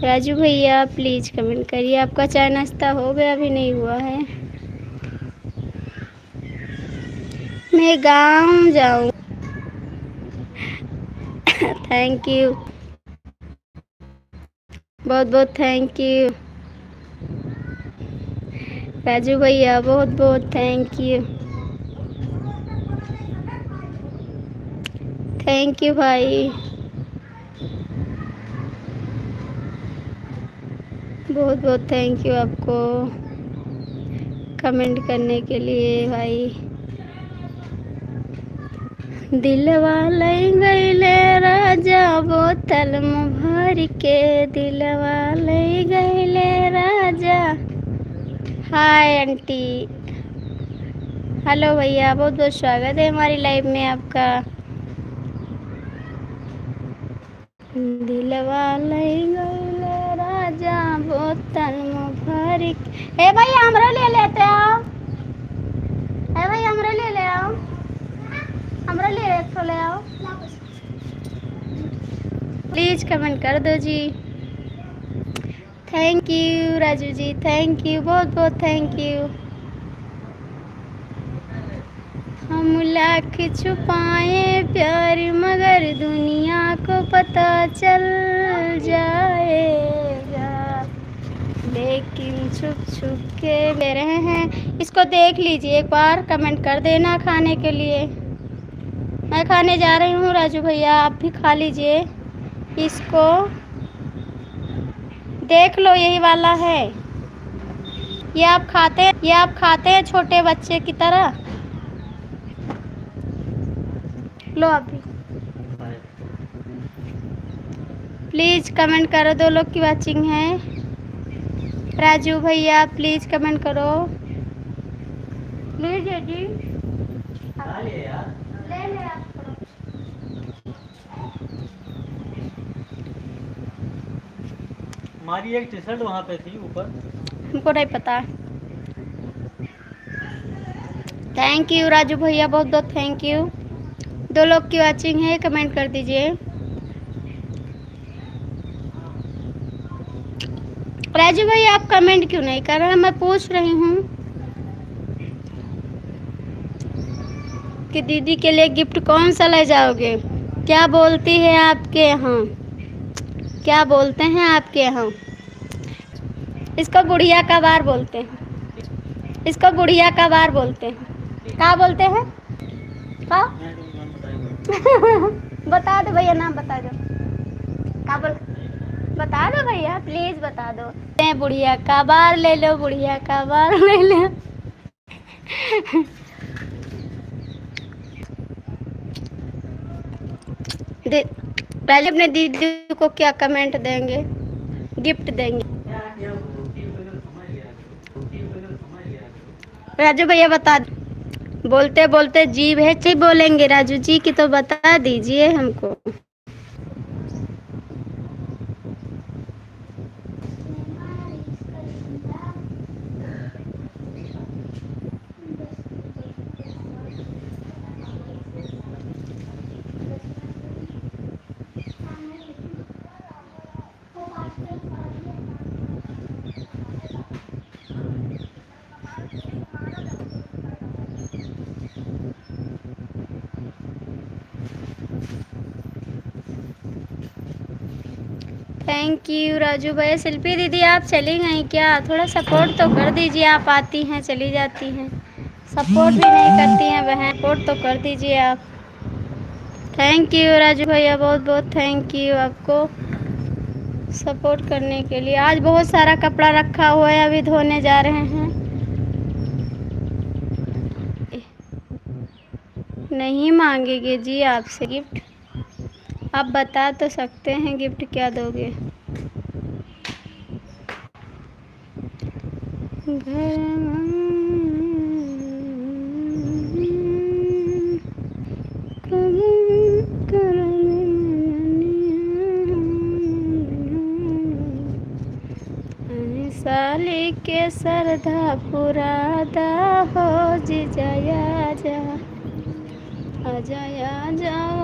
राजू भैया प्लीज़ कमेंट करिए, आपका चाय नाश्ता हो गया? अभी नहीं हुआ है। मैं गांव जाऊँ। थैंक यू, बहुत बहुत थैंक यू राजू भैया, बहुत बहुत थैंक यू। थैंक यू भाई, बहुत बहुत थैंक यू आपको कमेंट करने के लिए भाई। दिलवा ले गईले राजा बोतल में भर के, दिलवा ले गईले राजा। हाय आंटी, हेलो भैया, बहुत बहुत स्वागत है हमारी लाइव में आपका। दिलवा ले गईले राजा बोतल में भर के। ए भैया हमरा ले लेते आओ, ए भैया हमरा ले ले आओ, हमरा ले आओ प्लीज़ कमेंट कर दो ji. Thank you Raju ji, thank you, बहुत बहुत थैंक यू। हम लाख छुपाए प्यार मगर दुनिया को पता चल जाएगा, लेकिन छुप छुप के ले रहे हैं। इसको देख लीजिए एक बार, कमेंट कर देना खाने के लिए। मैं खाने जा रही हूँ राजू भैया, आप भी खा लीजिए। इसको देख लो, यही वाला है। ये आप खाते हैं छोटे बच्चे की तरह। लो आप भी प्लीज़ कमेंट करो, 2 लोग की वाचिंग है। राजू भैया प्लीज़ कमेंट करो प्लीज़ जी। ले आप हमारी एक टी शर्ट वहाँ पे थी ऊपर, हमको नहीं पता। थैंक यू राजू भैया, बहुत बहुत थैंक यू। 2 लोग की वाचिंग है, कमेंट कर दीजिए। राजू भैया आप कमेंट क्यों नहीं कर रहे? मैं पूछ रही हूँ कि दीदी के लिए गिफ्ट कौन सा ले जाओगे? क्या बोलती है आपके यहाँ? क्या बोलते हैं आपके यहाँ? इसको गुड़िया का बार बोलते हैं। इसको गुड़िया का बार बोलते हैं। क्या बोलते हैं? का बता दो भैया, नाम बता दो। क्या बोल? बता दो भैया, प्लीज बता दो। बुढ़िया का बार ले लो, बुढ़िया का बार ले लो। पहले अपने दीदी को क्या कमेंट देंगे, गिफ्ट देंगे? राजू भैया बता, बोलते बोलते जीभ है, चाहिए बोलेंगे राजू जी की, तो बता दीजिए हमको। थैंक यू राजू भाई। शिल्पी दीदी आप चली गई क्या? थोड़ा सपोर्ट तो कर दीजिए, आप आती हैं चली जाती हैं, सपोर्ट भी नहीं करती हैं बहन, सपोर्ट तो कर दीजिए आप। थैंक यू राजू भैया, बहुत बहुत थैंक यू आपको सपोर्ट करने के लिए। आज बहुत सारा कपड़ा रखा हुआ है, अभी धोने जा रहे हैं। नहीं मांगेंगे जी आपसे गिफ्ट, आप बता तो सकते हैं गिफ्ट क्या दोगे। साली के सरधा पुरादा हो जी, जाया जा आजा आजा